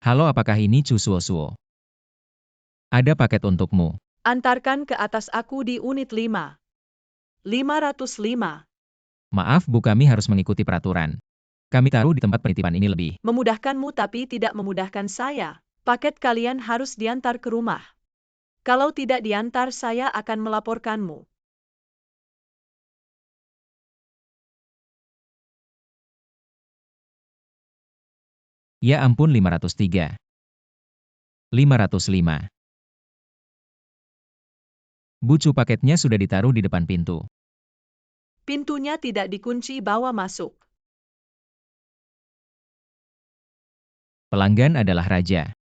Halo, apakah ini Chu Suo? Ada paket untukmu. Antarkan ke atas aku di unit 5. 505. Maaf Bu, kami harus mengikuti peraturan. Kami taruh di tempat penitipan ini lebih. Memudahkanmu tapi tidak memudahkan saya. Paket kalian harus diantar ke rumah. Kalau tidak diantar saya akan melaporkanmu. Ya ampun, 503. 505. Bu Chu, paketnya sudah ditaruh di depan pintu. Pintunya tidak dikunci, bawa masuk. Pelanggan adalah raja.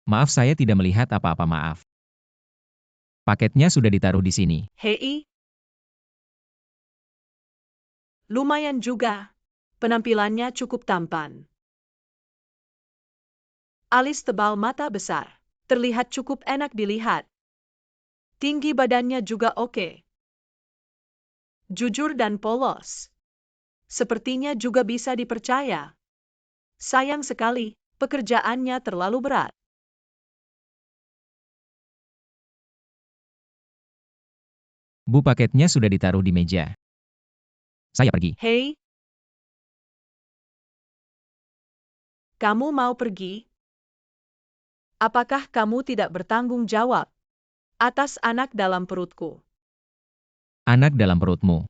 Maaf, saya tidak melihat apa-apa, maaf. Paketnya sudah ditaruh di sini. Hei. Lumayan juga. Penampilannya cukup tampan. Alis tebal, mata besar. Terlihat cukup enak dilihat. Tinggi badannya juga oke. Jujur dan polos. Sepertinya juga bisa dipercaya. Sayang sekali, pekerjaannya terlalu berat. Bu, paketnya sudah ditaruh di meja. Saya pergi. Hei. Kamu mau pergi? Apakah kamu tidak bertanggung jawab atas anak dalam perutku? Anak dalam perutmu.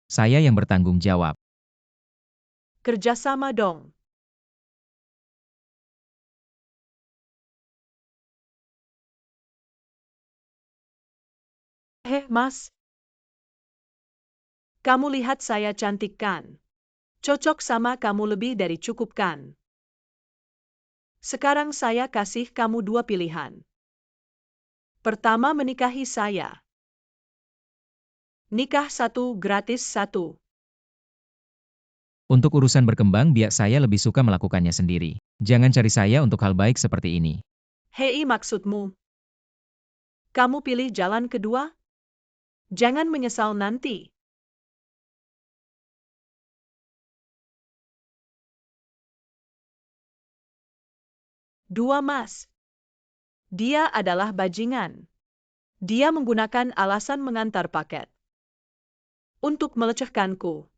Saya yang bertanggung jawab. Kerjasama dong. Mas. Kamu lihat saya cantik kan? Cocok sama kamu lebih dari cukup kan? Sekarang saya kasih kamu 2 pilihan. Pertama, menikahi saya. Nikah 1 gratis 1. Untuk urusan berkembang biak saya lebih suka melakukannya sendiri. Jangan cari saya untuk hal baik seperti ini. Hei, maksudmu? Kamu pilih jalan kedua? Jangan menyesal nanti. Dua, Mas. Dia adalah bajingan. Dia menggunakan alasan mengantar paket untuk melecehkanku.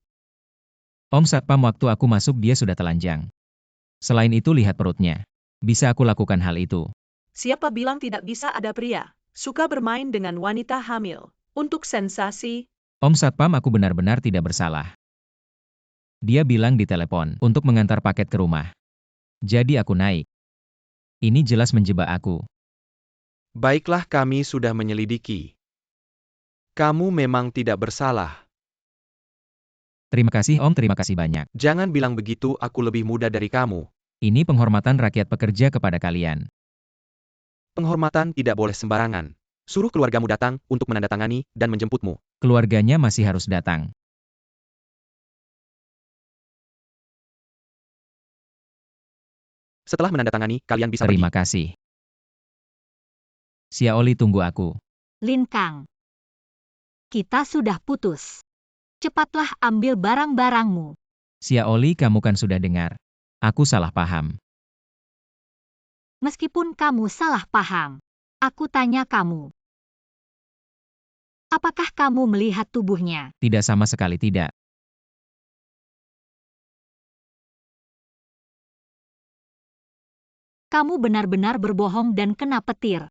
Om Satpam, waktu aku masuk dia sudah telanjang. Selain itu lihat perutnya. Bisa aku lakukan hal itu. Siapa bilang tidak bisa ada pria suka bermain dengan wanita hamil untuk sensasi? Om Satpam, aku benar-benar tidak bersalah. Dia bilang di telepon untuk mengantar paket ke rumah. Jadi aku naik. Ini jelas menjebak aku. Baiklah, kami sudah menyelidiki. Kamu memang tidak bersalah. Terima kasih Om, terima kasih banyak. Jangan bilang begitu, aku lebih muda dari kamu. Ini penghormatan rakyat pekerja kepada kalian. Penghormatan tidak boleh sembarangan. Suruh keluargamu datang untuk menandatangani dan menjemputmu. Keluarganya masih harus datang. Setelah menandatangani, kalian bisa Terima pergi. kasih. Xiaoli, tunggu aku. Lin Kang. Kita sudah putus. Cepatlah ambil barang-barangmu. Xiaoli, kamu kan sudah dengar. Aku salah paham. Meskipun kamu salah paham, aku tanya kamu. Apakah kamu melihat tubuhnya? Tidak, sama sekali tidak. Kamu benar-benar berbohong dan kena petir.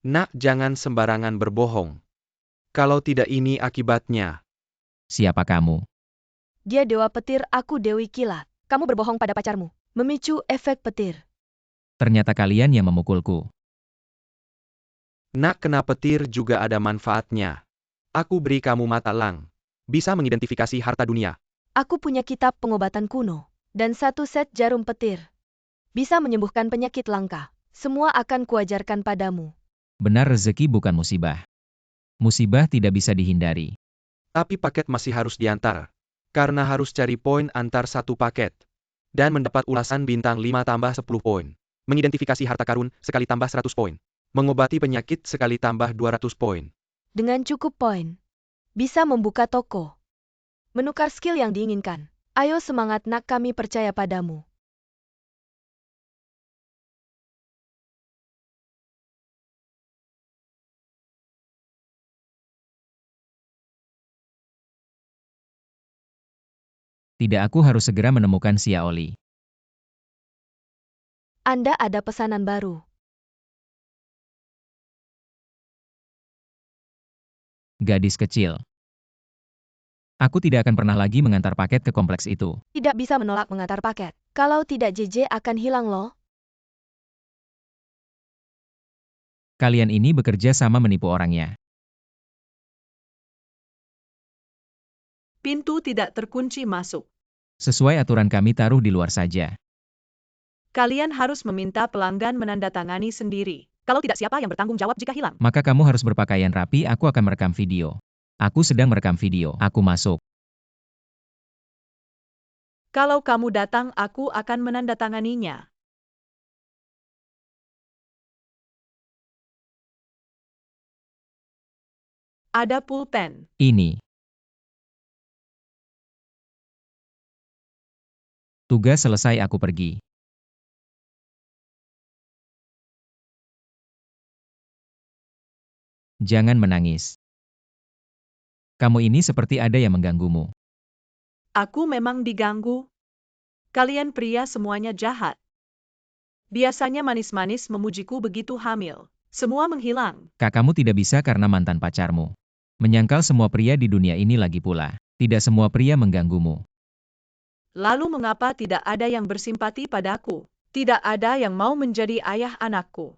Nak, jangan sembarangan berbohong. Kalau tidak, ini akibatnya. Siapa kamu? Dia dewa petir, aku dewi kilat. Kamu berbohong pada pacarmu, memicu efek petir. Ternyata kalian yang memukulku. Nak, kena petir juga ada manfaatnya. Aku beri kamu mata elang. Bisa mengidentifikasi harta dunia. Aku punya kitab pengobatan kuno, dan 1 set jarum petir. Bisa menyembuhkan penyakit langka. Semua akan kuajarkan padamu. Benar, rezeki bukan musibah. Musibah tidak bisa dihindari. Tapi paket masih harus diantar. Karena harus cari poin antar satu paket. Dan mendapat ulasan bintang 5 tambah 10 poin. Mengidentifikasi harta karun, sekali tambah 100 poin. Mengobati penyakit, sekali tambah 200 poin. Dengan cukup poin, bisa membuka toko. Menukar skill yang diinginkan. Ayo semangat nak, kami percaya padamu. Tidak, aku harus segera menemukan Xia Oli. Anda ada pesanan baru. Gadis kecil. Aku tidak akan pernah lagi mengantar paket ke kompleks itu. Tidak bisa menolak mengantar paket. Kalau tidak JJ akan hilang loh. Kalian ini bekerja sama menipu orangnya. Pintu tidak terkunci masuk. Sesuai aturan kami taruh di luar saja. Kalian harus meminta pelanggan menandatangani sendiri. Kalau tidak, siapa yang bertanggung jawab jika hilang? Maka kamu harus berpakaian rapi, aku akan merekam video. Aku sedang merekam video, aku masuk. Kalau kamu datang, aku akan menandatanganinya. Ada pulpen. Ini. Tugas selesai, aku pergi. Jangan menangis. Kamu ini seperti ada yang mengganggumu. Aku memang diganggu. Kalian pria semuanya jahat. Biasanya manis-manis memujiku begitu hamil. Semua menghilang. Kak, kamu tidak bisa karena mantan pacarmu. Menyangkal semua pria di dunia ini lagi pula. Tidak semua pria mengganggumu. Lalu mengapa tidak ada yang bersimpati padaku? Tidak ada yang mau menjadi ayah anakku.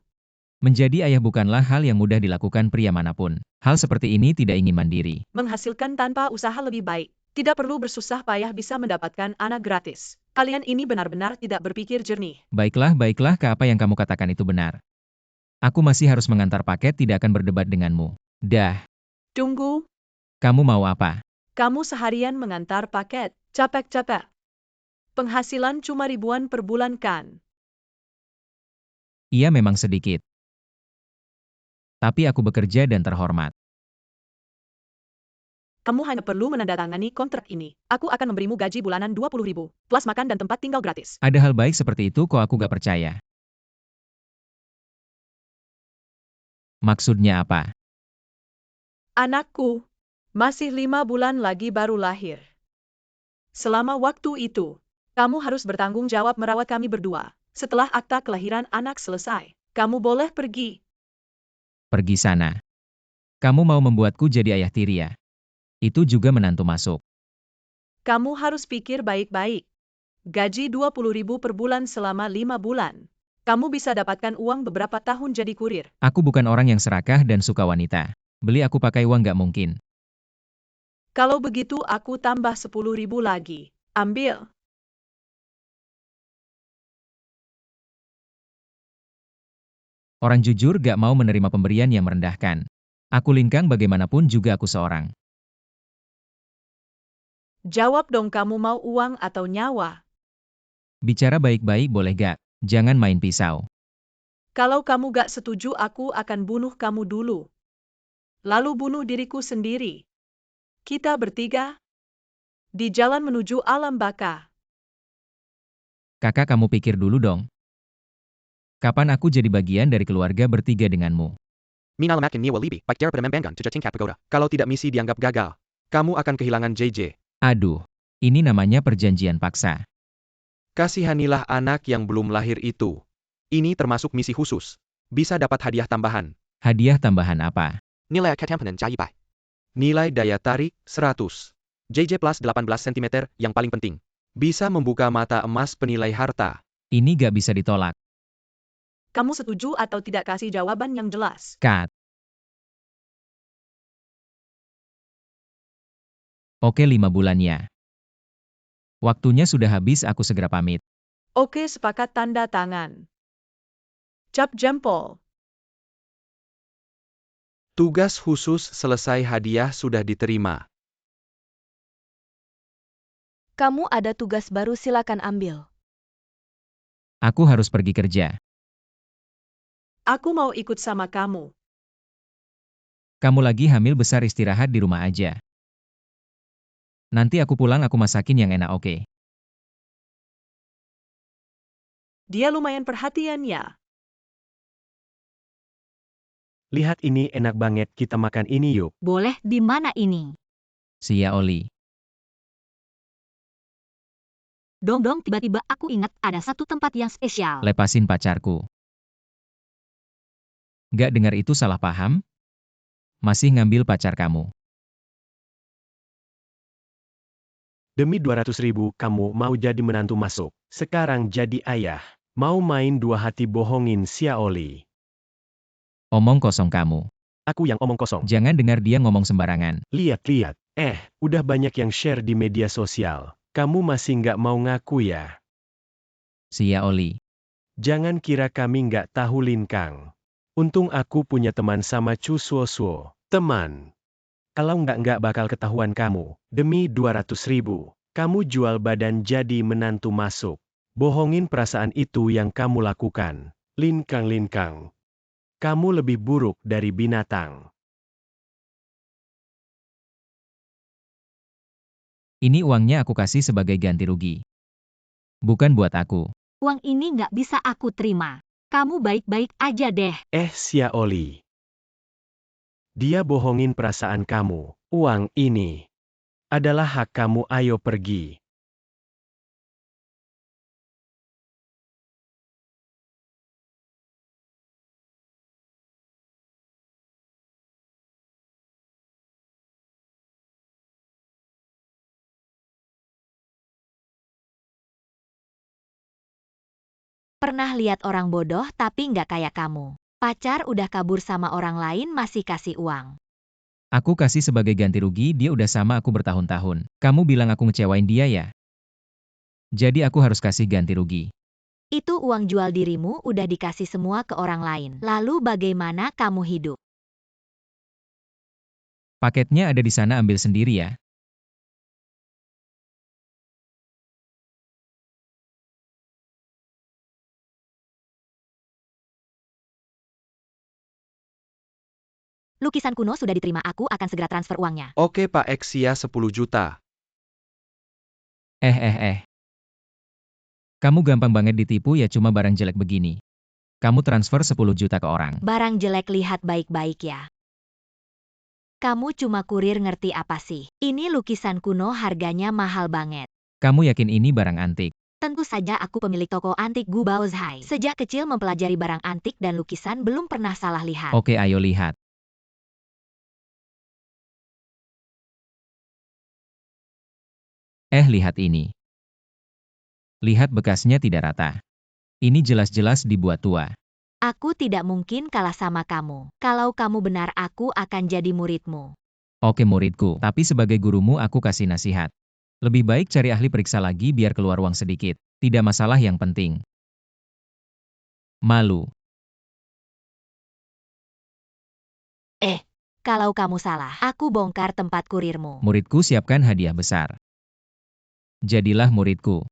Menjadi ayah bukanlah hal yang mudah dilakukan pria manapun. Hal seperti ini tidak ingin mandiri. Menghasilkan tanpa usaha lebih baik. Tidak perlu bersusah payah bisa mendapatkan anak gratis. Kalian ini benar-benar tidak berpikir jernih. Baiklah, Kak, apa yang kamu katakan itu benar. Aku masih harus mengantar paket, tidak akan berdebat denganmu. Dah. Tunggu, Kamu mau apa? kamu seharian mengantar paket. Capek-capek. Penghasilan cuma ribuan per bulan kan? Iya, memang sedikit. Tapi aku bekerja dan terhormat. Kamu hanya perlu menandatangani kontrak ini. Aku akan memberimu gaji bulanan 20.000, plus makan dan tempat tinggal gratis. Ada hal baik seperti itu kok aku gak percaya. Maksudnya apa? Anakku, masih 5 bulan lagi baru lahir. Selama waktu itu, kamu harus bertanggung jawab merawat kami berdua. Setelah akta kelahiran anak selesai, kamu boleh pergi. Pergi sana. Kamu mau membuatku jadi ayah tiri ya? Itu juga menantu masuk. Kamu harus pikir baik-baik. Gaji 20.000 per bulan selama 5 bulan. Kamu bisa dapatkan uang beberapa tahun jadi kurir. Aku bukan orang yang serakah dan suka wanita. Beli aku pakai uang gak mungkin. Kalau begitu aku tambah 10.000 lagi. Ambil. Orang jujur gak mau menerima pemberian yang merendahkan. Aku lingkang, bagaimanapun juga aku seorang. Jawab dong, kamu mau uang atau nyawa? Bicara baik-baik boleh gak? Jangan main pisau. Kalau kamu gak setuju, aku akan bunuh kamu dulu. Lalu bunuh diriku sendiri. Kita bertiga di jalan menuju alam baka. Kakak, kamu pikir dulu dong. Kapan aku jadi bagian dari keluarga bertiga denganmu? Minalamakin niwa libi, baik pada membangan to tingkat pagoda. Kalau tidak misi dianggap gagal, kamu akan kehilangan JJ. Aduh, ini namanya perjanjian paksa. Kasihanilah anak yang belum lahir itu. Ini termasuk misi khusus. Bisa dapat hadiah tambahan. Hadiah tambahan apa? Nilai ketampanan jayibai. Nilai daya tarik 100. JJ plus 18 cm yang paling penting. Bisa membuka mata emas penilai harta. Ini gak bisa ditolak. Kamu setuju atau tidak? Kasih jawaban yang jelas. Cut. Oke, 5 bulannya. Waktunya sudah habis, aku segera pamit. Oke, sepakat, tanda tangan. Cap jempol. Tugas khusus selesai, hadiah sudah diterima. Kamu ada tugas baru, silakan ambil. Aku harus pergi kerja. Aku mau ikut sama kamu. Kamu lagi hamil besar, istirahat di rumah aja. Nanti aku pulang aku masakin yang enak, oke? Dia lumayan perhatian ya. Lihat ini enak banget, kita makan ini yuk. Boleh, di mana ini? Sia Oli. Dong, tiba-tiba aku ingat ada satu tempat yang spesial. Lepasin pacarku. Gak dengar itu salah paham? Masih ngambil pacar kamu. Demi 200.000 kamu mau jadi menantu masuk. Sekarang jadi ayah. Mau main dua hati bohongin Sia Oli. Omong kosong kamu. Aku yang omong kosong. Jangan dengar dia ngomong sembarangan. Lihat. Udah banyak yang share di media sosial. Kamu masih nggak mau ngaku ya? Sia Oli. Jangan kira kami nggak tahu Lin Kang. Untung aku punya teman sama Chu Suo. Teman. Kalau nggak bakal ketahuan kamu. Demi 200.000, kamu jual badan jadi menantu masuk. Bohongin perasaan itu yang kamu lakukan. Lin Kang. Kamu lebih buruk dari binatang. Ini uangnya aku kasih sebagai ganti rugi. Bukan buat aku. Uang ini nggak bisa aku terima. Kamu baik-baik aja deh. Sia Oli. Dia bohongin perasaan kamu. Uang ini adalah hak kamu, ayo pergi. Pernah lihat orang bodoh tapi nggak kayak kamu. Pacar udah kabur sama orang lain masih kasih uang. Aku kasih sebagai ganti rugi, dia udah sama aku bertahun-tahun. Kamu bilang aku ngecewain dia ya? Jadi aku harus kasih ganti rugi. Itu uang jual dirimu udah dikasih semua ke orang lain. Lalu bagaimana kamu hidup? Paketnya ada di sana, ambil sendiri ya. Lukisan kuno sudah diterima, aku akan segera transfer uangnya. Oke Pak X, Sia 10 juta. Kamu gampang banget ditipu ya, cuma barang jelek begini. Kamu transfer 10 juta ke orang. Barang jelek lihat baik-baik ya. Kamu cuma kurir, ngerti apa sih? Ini lukisan kuno harganya mahal banget. Kamu yakin ini barang antik? Tentu saja aku pemilik toko antik Gu Baozhai. Sejak kecil mempelajari barang antik dan lukisan, belum pernah salah lihat. Oke, ayo lihat. Lihat ini. Lihat bekasnya tidak rata. Ini jelas-jelas dibuat tua. Aku tidak mungkin kalah sama kamu. Kalau kamu benar, aku akan jadi muridmu. Oke muridku, tapi sebagai gurumu aku kasih nasihat. Lebih baik cari ahli periksa lagi biar keluar uang sedikit. Tidak masalah, yang penting. Malu. Kalau kamu salah, aku bongkar tempat kurirmu. Muridku, siapkan hadiah besar. Jadilah muridku.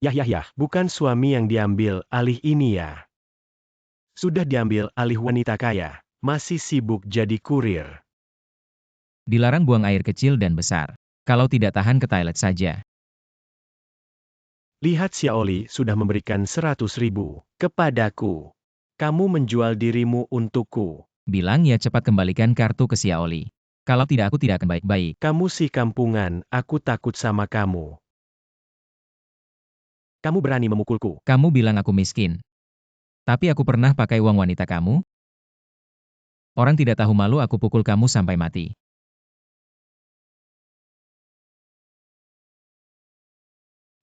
Yah, bukan suami yang diambil alih ini ya. Sudah diambil alih wanita kaya. Masih sibuk jadi kurir. Dilarang buang air kecil dan besar. Kalau tidak tahan, ke toilet saja. Lihat, Sia Oli sudah memberikan 100.000 kepadaku. Kamu menjual dirimu untukku. Bilang ya cepat kembalikan kartu ke Sia Oli. Kalau tidak, aku tidak akan baik-baik. Kamu si kampungan, aku takut sama kamu. Kamu berani memukulku. Kamu bilang aku miskin. Tapi aku pernah pakai uang wanita kamu? Orang tidak tahu malu, aku pukul kamu sampai mati.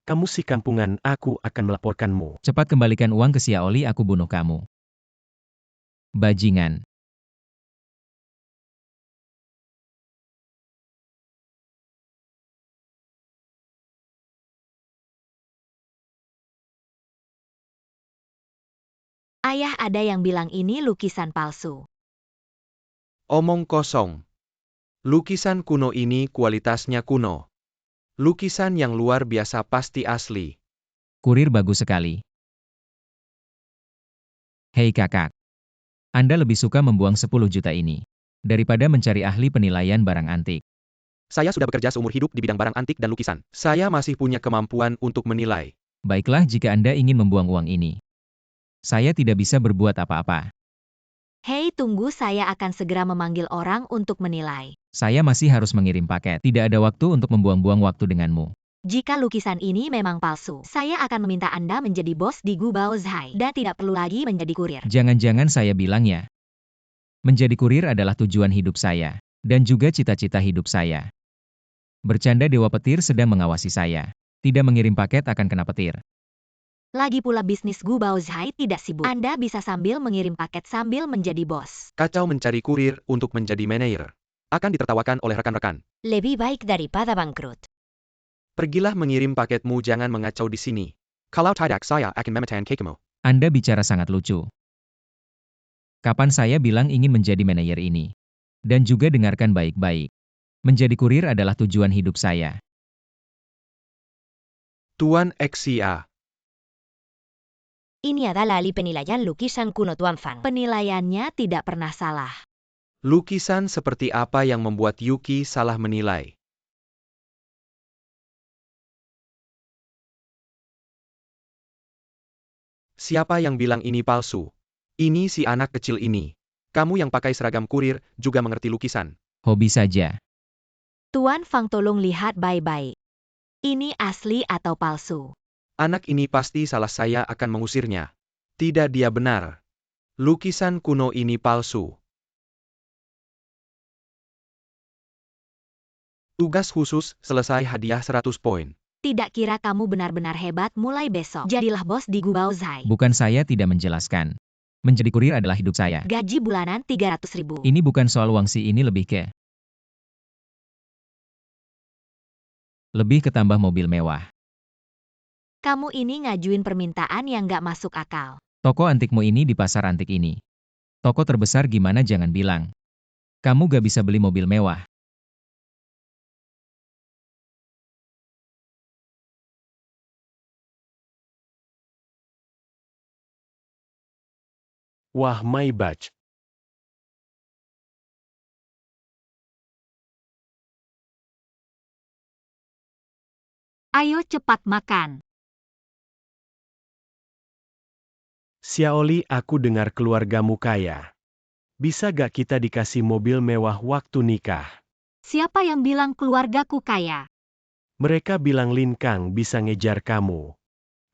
Kamu si kampungan, aku akan melaporkanmu. Cepat kembalikan uang ke Sia Oli, aku bunuh kamu. Bajingan. Ayah, ada yang bilang ini lukisan palsu. Omong kosong. Lukisan kuno ini kualitasnya kuno. Lukisan yang luar biasa pasti asli. Kurir bagus sekali. Hei kakak. Anda lebih suka membuang 10 juta ini daripada mencari ahli penilaian barang antik. Saya sudah bekerja seumur hidup di bidang barang antik dan lukisan. Saya masih punya kemampuan untuk menilai. Baiklah jika Anda ingin membuang uang ini. Saya tidak bisa berbuat apa-apa. Hei, tunggu, saya akan segera memanggil orang untuk menilai. Saya masih harus mengirim paket. Tidak ada waktu untuk membuang-buang waktu denganmu. Jika lukisan ini memang palsu, saya akan meminta Anda menjadi bos di Gubao Zhai dan tidak perlu lagi menjadi kurir. Jangan-jangan saya bilang ya. Menjadi kurir adalah tujuan hidup saya. Dan juga cita-cita hidup saya. Bercanda, Dewa Petir sedang mengawasi saya. Tidak mengirim paket akan kena petir. Lagi pula bisnis Gubao Zhai tidak sibuk. Anda bisa sambil mengirim paket sambil menjadi bos. Kacau mencari kurir untuk menjadi manajer. Akan ditertawakan oleh rekan-rekan. Lebih baik daripada bangkrut. Pergilah mengirim paketmu, jangan mengacau di sini. Kalau tidak saya akan memecahin kekemu. Anda bicara sangat lucu. Kapan saya bilang ingin menjadi manajer ini? Dan juga dengarkan baik-baik. Menjadi kurir adalah tujuan hidup saya. Tuan Xia. Ini adalah ahli penilaian lukisan kuno Tuan Fan. Penilaiannya tidak pernah salah. Lukisan seperti apa yang membuat Yuki salah menilai? Siapa yang bilang ini palsu? Ini si anak kecil ini. Kamu yang pakai seragam kurir juga mengerti lukisan. Hobi saja. Tuan Fang, tolong lihat baik-baik. Ini asli atau palsu? Anak ini pasti salah, saya akan mengusirnya. Tidak, dia benar. Lukisan kuno ini palsu. Tugas khusus, selesai, hadiah 100 poin. Tidak kira kamu benar-benar hebat, mulai besok jadilah bos di Gubao Zhai. Bukan saya tidak menjelaskan. Menjadi kurir adalah hidup saya. Gaji bulanan 300.000. Ini bukan soal uang sih, ini lebih ke tambah mobil mewah. Kamu ini ngajuin permintaan yang gak masuk akal. Toko antikmu ini di pasar antik ini. Toko terbesar gimana, jangan bilang. Kamu gak bisa beli mobil mewah. Wah, my batch. Ayo cepat makan. Xiaoli, aku dengar keluargamu kaya. Bisa gak kita dikasih mobil mewah waktu nikah? Siapa yang bilang keluargaku kaya? Mereka bilang Lin Kang bisa ngejar kamu.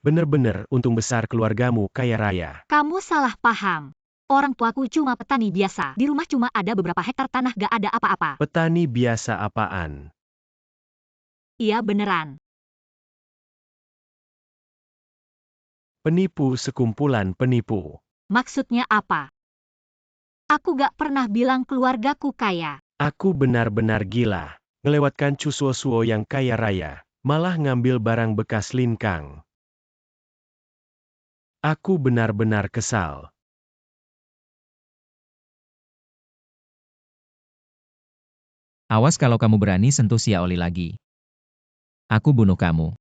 Bener-bener untung besar keluargamu kaya raya. Kamu salah paham. Orang tuaku cuma petani biasa. Di rumah cuma ada beberapa hektar tanah, gak ada apa-apa. Petani biasa apaan? Iya beneran. Penipu sekumpulan penipu. Maksudnya apa? Aku gak pernah bilang keluargaku kaya. Aku benar-benar gila. Ngelewatkan Cusuo-suo yang kaya raya. Malah ngambil barang bekas Lin Kang. Aku benar-benar kesal. Awas kalau kamu berani sentuh Xiaoli lagi. Aku bunuh kamu.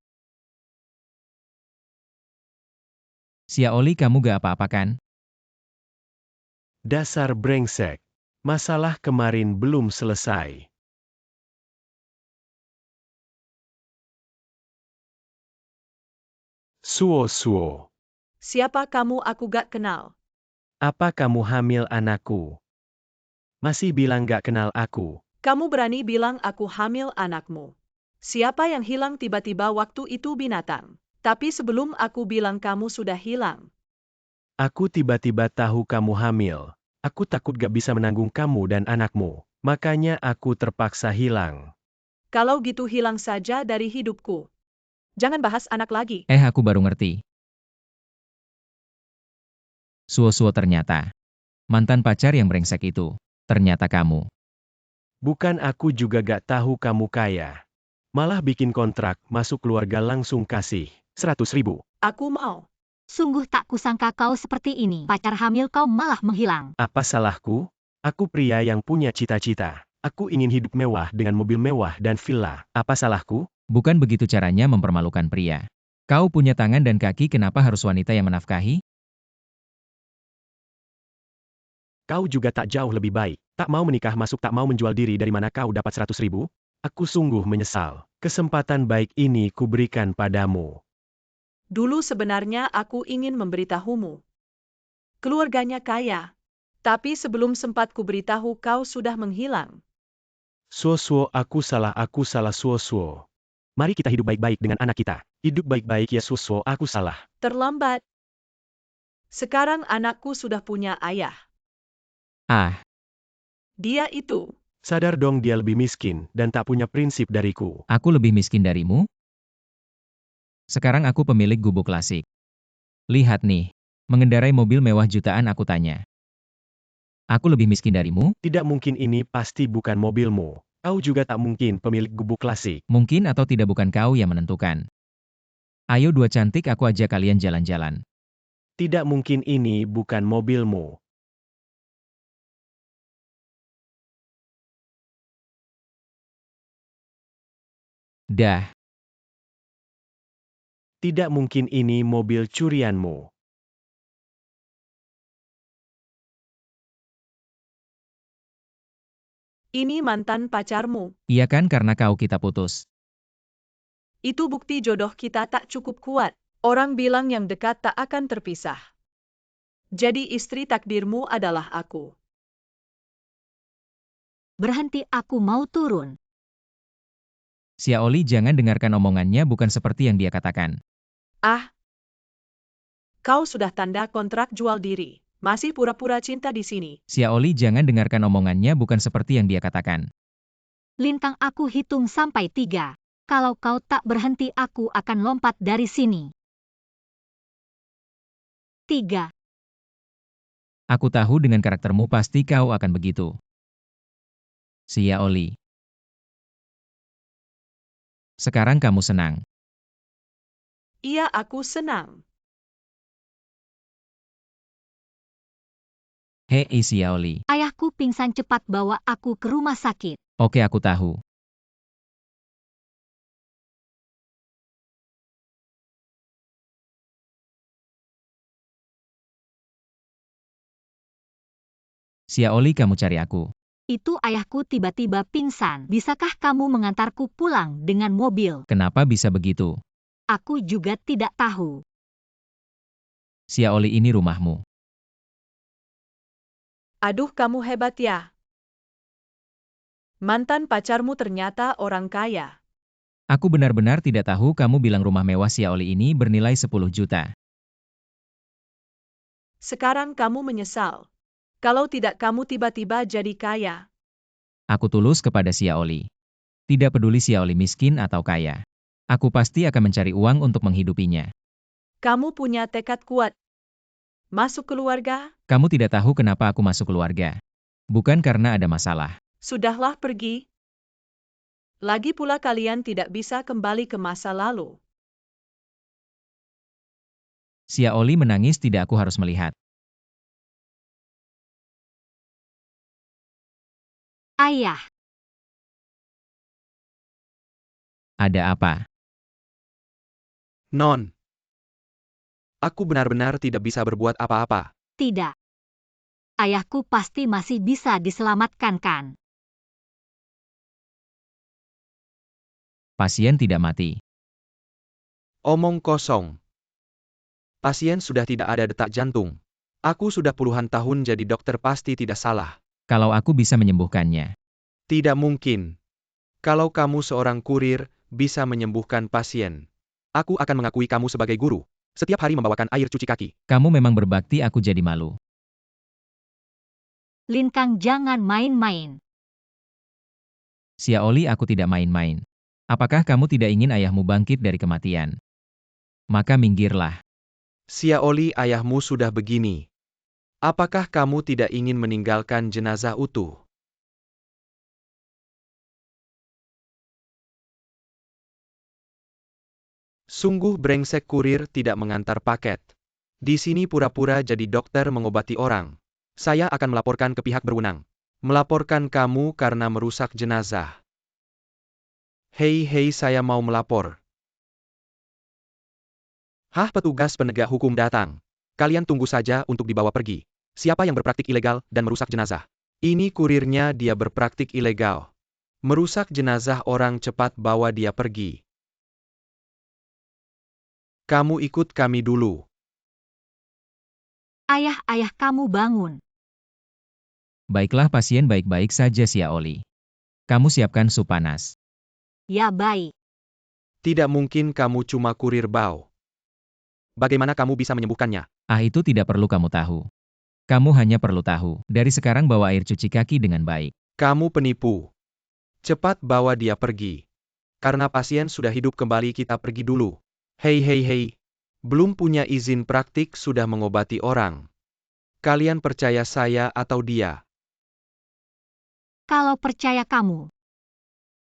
Xiaoli, kamu gak apa-apa kan? Dasar brengsek. Masalah kemarin belum selesai. Suo-suo. Siapa kamu? Aku gak kenal. Apa kamu hamil anakku? Masih bilang gak kenal aku. Kamu berani bilang aku hamil anakmu. Siapa yang hilang tiba-tiba waktu itu? Binatang. Tapi sebelum aku bilang kamu sudah hilang. Aku tiba-tiba tahu kamu hamil. Aku takut gak bisa menanggung kamu dan anakmu. Makanya aku terpaksa hilang. Kalau gitu hilang saja dari hidupku. Jangan bahas anak lagi. Aku baru ngerti. Suo-suo, ternyata. Mantan pacar yang brengsek itu. Ternyata kamu. Bukan, aku juga gak tahu kamu kaya. Malah bikin kontrak masuk keluarga langsung kasih 100.000. Aku mau. Sungguh tak kusangka kau seperti ini. Pacar hamil kau malah menghilang. Apa salahku? Aku pria yang punya cita-cita. Aku ingin hidup mewah dengan mobil mewah dan villa. Apa salahku? Bukan begitu caranya mempermalukan pria. Kau punya tangan dan kaki, kenapa harus wanita yang menafkahi? Kau juga tak jauh lebih baik. Tak mau menikah masuk, tak mau menjual diri, dari mana kau dapat 100.000? Aku sungguh menyesal. Kesempatan baik ini kuberikan padamu. Dulu sebenarnya aku ingin memberitahumu. Keluarganya kaya. Tapi sebelum sempat kuberitahu kau sudah menghilang. Suo, aku salah Suo. Mari kita hidup baik-baik dengan anak kita. Hidup baik-baik ya Suo, aku salah. Terlambat. Sekarang anakku sudah punya ayah. Ah, Dia itu. Sadar dong, dia lebih miskin dan tak punya prinsip dariku. aku lebih miskin darimu? Sekarang aku pemilik gubuk klasik. Lihat nih, mengendarai mobil mewah jutaan, aku tanya. Aku lebih miskin darimu? Tidak mungkin, ini pasti bukan mobilmu. Kau juga tak mungkin pemilik gubuk klasik. Mungkin atau tidak, bukan kau yang menentukan. Ayo dua cantik, aku ajak kalian jalan-jalan. Tidak mungkin, ini bukan mobilmu. Dah, Tidak mungkin, ini mobil curianmu. Ini mantan pacarmu. iya kan, karena kita putus. Itu bukti jodoh kita tak cukup kuat. Orang bilang yang dekat tak akan terpisah. Jadi istri takdirmu adalah aku. Berhenti, aku mau turun. Xia Oli, jangan dengarkan omongannya, bukan seperti yang dia katakan. Ah, kau sudah tanda kontrak jual diri. Masih pura-pura cinta di sini. Xia Oli, jangan dengarkan omongannya, bukan seperti yang dia katakan. Lintang, aku hitung sampai 3. Kalau kau tak berhenti, aku akan lompat dari sini. 3. Aku tahu dengan karaktermu pasti kau akan begitu. Xia Oli. Sekarang kamu senang. Iya, aku senang. Hei Xia Oli. Ayahku pingsan, cepat bawa aku ke rumah sakit. Oke, aku tahu. Xia Oli, kamu cari aku. Itu ayahku tiba-tiba pingsan. Bisakah kamu mengantarku pulang dengan mobil? Kenapa bisa begitu? Aku juga tidak tahu. Xia Oli, ini rumahmu. Aduh, kamu hebat ya. Mantan pacarmu ternyata orang kaya. Aku benar-benar tidak tahu, kamu bilang rumah mewah Xia Oli ini bernilai 10 juta. Sekarang kamu menyesal. Kalau tidak kamu tiba-tiba jadi kaya. Aku tulus kepada Xia Oli. Tidak peduli Xia Oli miskin atau kaya. Aku pasti akan mencari uang untuk menghidupinya. Kamu punya tekad kuat. Masuk keluarga? Kamu tidak tahu kenapa aku masuk keluarga. Bukan karena ada masalah. Sudahlah, pergi. Lagi pula kalian tidak bisa kembali ke masa lalu. Xia Oli menangis, tidak, aku harus melihat. Ayah, Ada apa? Non. Aku benar-benar tidak bisa berbuat apa-apa. tidak. Ayahku pasti masih bisa diselamatkan, kan? Pasien tidak mati. Omong kosong. Pasien sudah tidak ada detak jantung. Aku sudah puluhan tahun jadi dokter, pasti tidak salah. Kalau aku bisa menyembuhkannya. Tidak mungkin. Kalau kamu seorang kurir, bisa menyembuhkan pasien. Aku akan mengakui kamu sebagai guru. Setiap hari membawakan air cuci kaki. Kamu memang berbakti, aku jadi malu. Lintang, jangan main-main. Xia Oli, aku tidak main-main. Apakah kamu tidak ingin ayahmu bangkit dari kematian? Maka minggirlah. Xia Oli, ayahmu sudah begini. Apakah kamu tidak ingin meninggalkan jenazah utuh? Sungguh brengsek, kurir tidak mengantar paket. Di sini pura-pura jadi dokter mengobati orang. Saya akan melaporkan ke pihak berwenang. Melaporkan kamu karena merusak jenazah. Hei, saya mau melapor. Hah, petugas penegak hukum datang. Kalian tunggu saja untuk dibawa pergi. Siapa yang berpraktik ilegal dan merusak jenazah? Ini kurirnya, dia berpraktik ilegal. Merusak jenazah orang, cepat bawa dia pergi. Kamu ikut kami dulu. Ayah, kamu bangun. Baiklah pasien, baik-baik saja Sia Oli. Kamu siapkan sup panas. Ya baik. Tidak mungkin kamu cuma kurir bau. Bagaimana kamu bisa menyembuhkannya? Ah, itu tidak perlu kamu tahu. Kamu hanya perlu tahu, dari sekarang bawa air cuci kaki dengan baik. Kamu penipu. Cepat bawa dia pergi. Karena pasien sudah hidup kembali, kita pergi dulu. Hei. Belum punya izin praktik sudah mengobati orang. Kalian percaya saya atau dia? Kalau percaya kamu.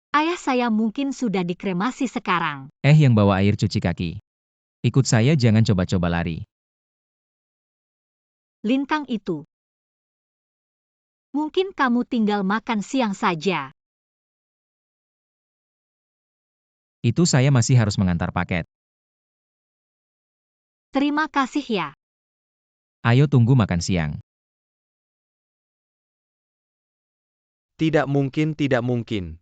Ayah saya mungkin sudah dikremasi sekarang. Yang bawa air cuci kaki. Ikut saya, jangan coba-coba lari. Lintang itu. Mungkin kamu tinggal makan siang saja. Itu saya masih harus mengantar paket. Terima kasih ya. Ayo tunggu makan siang. Tidak mungkin.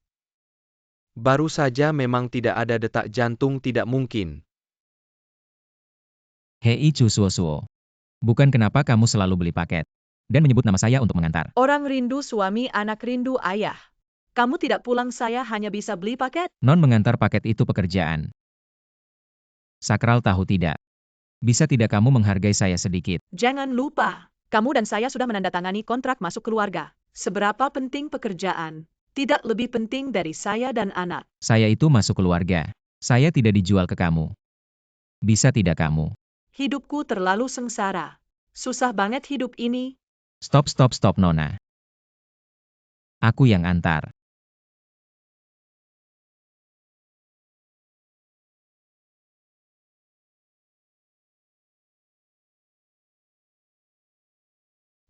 Baru saja memang tidak ada detak jantung, tidak mungkin. Hei Suo. Bukan kenapa kamu selalu beli paket dan menyebut nama saya untuk mengantar. Orang rindu suami, anak rindu ayah. Kamu tidak pulang, saya hanya bisa beli paket. Non, mengantar paket itu pekerjaan. Sakral tahu tidak? Bisa tidak kamu menghargai saya sedikit? Jangan lupa, kamu dan saya sudah menandatangani kontrak masuk keluarga. Seberapa penting pekerjaan, tidak lebih penting dari saya dan anak. Saya itu masuk keluarga. Saya tidak dijual ke kamu. Bisa tidak kamu? Hidupku terlalu sengsara. Susah banget hidup ini. Stop, Nona. Aku yang antar.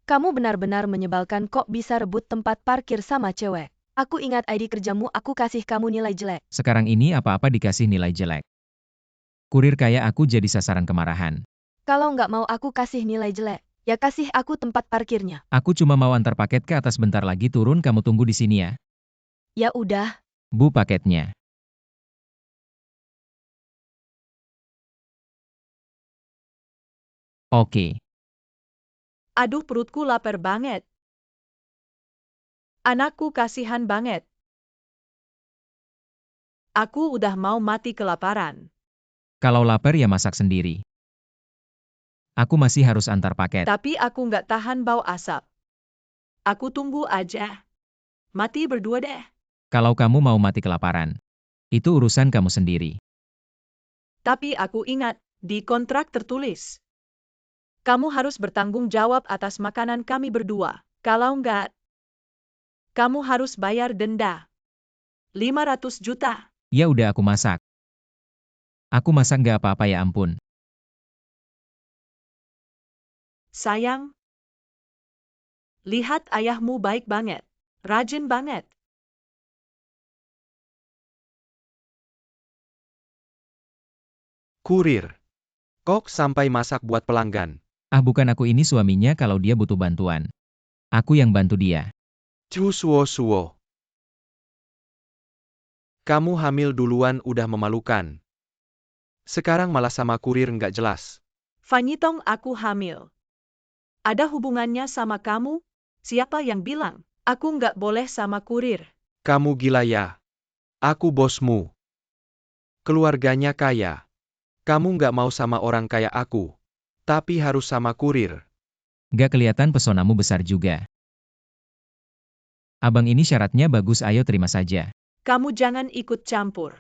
Kamu benar-benar menyebalkan, kok bisa rebut tempat parkir sama cewek. Aku ingat ID kerjamu, aku kasih kamu nilai jelek. Sekarang ini apa-apa dikasih nilai jelek. Kurir kayak aku jadi sasaran kemarahan. Kalau nggak mau aku kasih nilai jelek, ya kasih aku tempat parkirnya. Aku cuma mau antar paket ke atas, bentar lagi turun, kamu tunggu di sini ya. Ya udah. Bu, paketnya. Oke. Aduh, perutku lapar banget. Anakku kasihan banget. Aku udah mau mati kelaparan. Kalau lapar ya masak sendiri. Aku masih harus antar paket. Tapi aku nggak tahan bau asap. Aku tunggu aja. Mati berdua deh. Kalau kamu mau mati kelaparan, itu urusan kamu sendiri. Tapi aku ingat, di kontrak tertulis. Kamu harus bertanggung jawab atas makanan kami berdua. Kalau nggak, kamu harus bayar denda. 500 juta. Ya udah, aku masak. Aku masak nggak apa-apa, ya ampun. Sayang, lihat ayahmu baik banget. Rajin banget. Kurir. Kok sampai masak buat pelanggan? Ah, bukan, aku ini suaminya kalau dia butuh bantuan. Aku yang bantu dia. Suo. Kamu hamil duluan, udah memalukan. Sekarang malah sama kurir nggak jelas. Fanyitong, aku hamil. Ada hubungannya sama kamu? Siapa yang bilang? Aku nggak boleh sama kurir. Kamu gila ya? Aku bosmu. Keluarganya kaya. Kamu nggak mau sama orang kaya aku. Tapi harus sama kurir. Nggak kelihatan pesonamu besar juga. Abang ini syaratnya bagus, ayo terima saja. Kamu jangan ikut campur.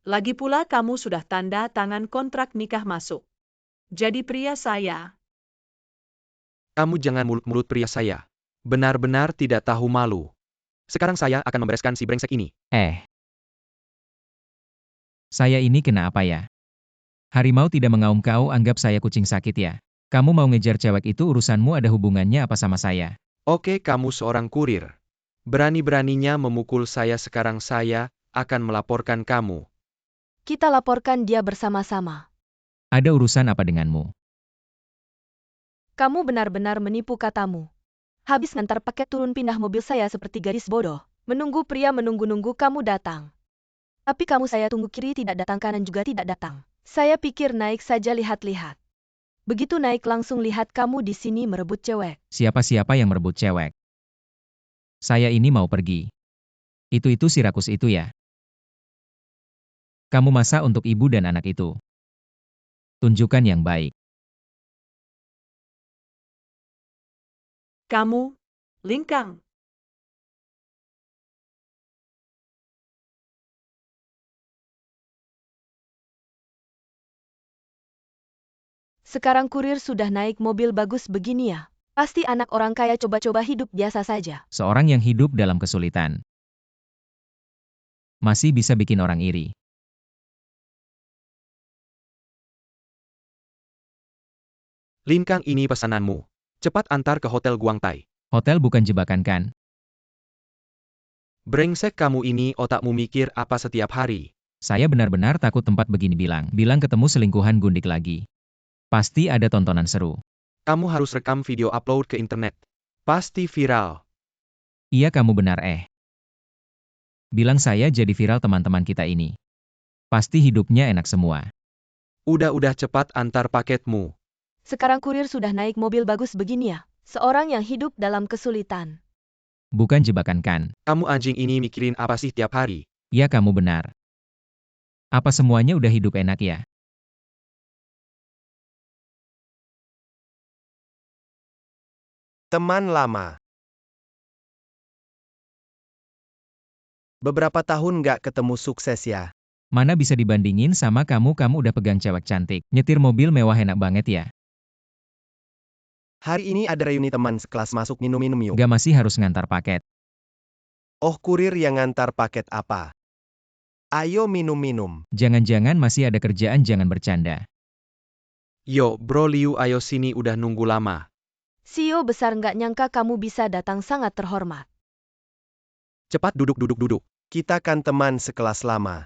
Lagi pula kamu sudah tanda tangan kontrak nikah masuk. Jadi pria saya. Kamu jangan mulut-mulut pria saya. Benar-benar tidak tahu malu. Sekarang saya akan membereskan si brengsek ini. Saya ini kena apa ya? Harimau tidak mengaum, kau anggap saya kucing sakit ya? Kamu mau ngejar cewek itu, urusanmu, ada hubungannya apa sama saya? Oke, kamu seorang kurir. Berani-beraninya memukul saya sekarang, saya akan melaporkan kamu. Kita laporkan dia bersama-sama. Ada urusan apa denganmu? Kamu benar-benar menipu katamu. Habis ngantar paket turun pindah mobil saya seperti gadis bodoh. Menunggu pria menunggu-nunggu kamu datang. Tapi kamu saya tunggu kiri tidak datang, kanan juga tidak datang. Saya pikir naik saja lihat-lihat. Begitu naik langsung lihat kamu di sini merebut cewek. Siapa-siapa yang merebut cewek? Saya ini mau pergi. Itu si rakus itu ya? Kamu masak untuk ibu dan anak itu. Tunjukkan yang baik. Kamu, Lingkang. Sekarang kurir sudah naik mobil bagus begini ya. Pasti anak orang kaya coba-coba hidup biasa saja. Seorang yang hidup dalam kesulitan masih bisa bikin orang iri. Lingkang, ini pesananmu. Cepat antar ke Hotel Guangtai. Hotel bukan jebakan kan? Brengsek kamu ini, otakmu mikir apa setiap hari? Saya benar-benar takut tempat begini bilang ketemu selingkuhan gundik lagi. Pasti ada tontonan seru. Kamu harus rekam video upload ke internet. Pasti viral. Iya, kamu benar Bilang saya jadi viral teman-teman kita ini. Pasti hidupnya enak semua. Udah cepat antar paketmu. Sekarang kurir sudah naik mobil bagus begini ya. Seorang yang hidup dalam kesulitan. Bukan jebakan kan? Kamu anjing ini mikirin apa sih tiap hari? Ya, kamu benar. Apa semuanya udah hidup enak ya? Teman lama. Beberapa tahun nggak ketemu, sukses ya. Mana bisa dibandingin sama kamu udah pegang cewek cantik. Nyetir mobil mewah enak banget ya. Hari ini ada reuni teman sekelas, masuk minum-minum yuk. Gak masih harus ngantar paket. Oh, kurir yang ngantar paket apa? Ayo minum-minum. Jangan-jangan masih ada kerjaan, jangan bercanda. Yo, bro Liu, ayo sini, udah nunggu lama. CEO besar nggak nyangka kamu bisa datang, sangat terhormat. Cepat duduk. Kita kan teman sekelas lama.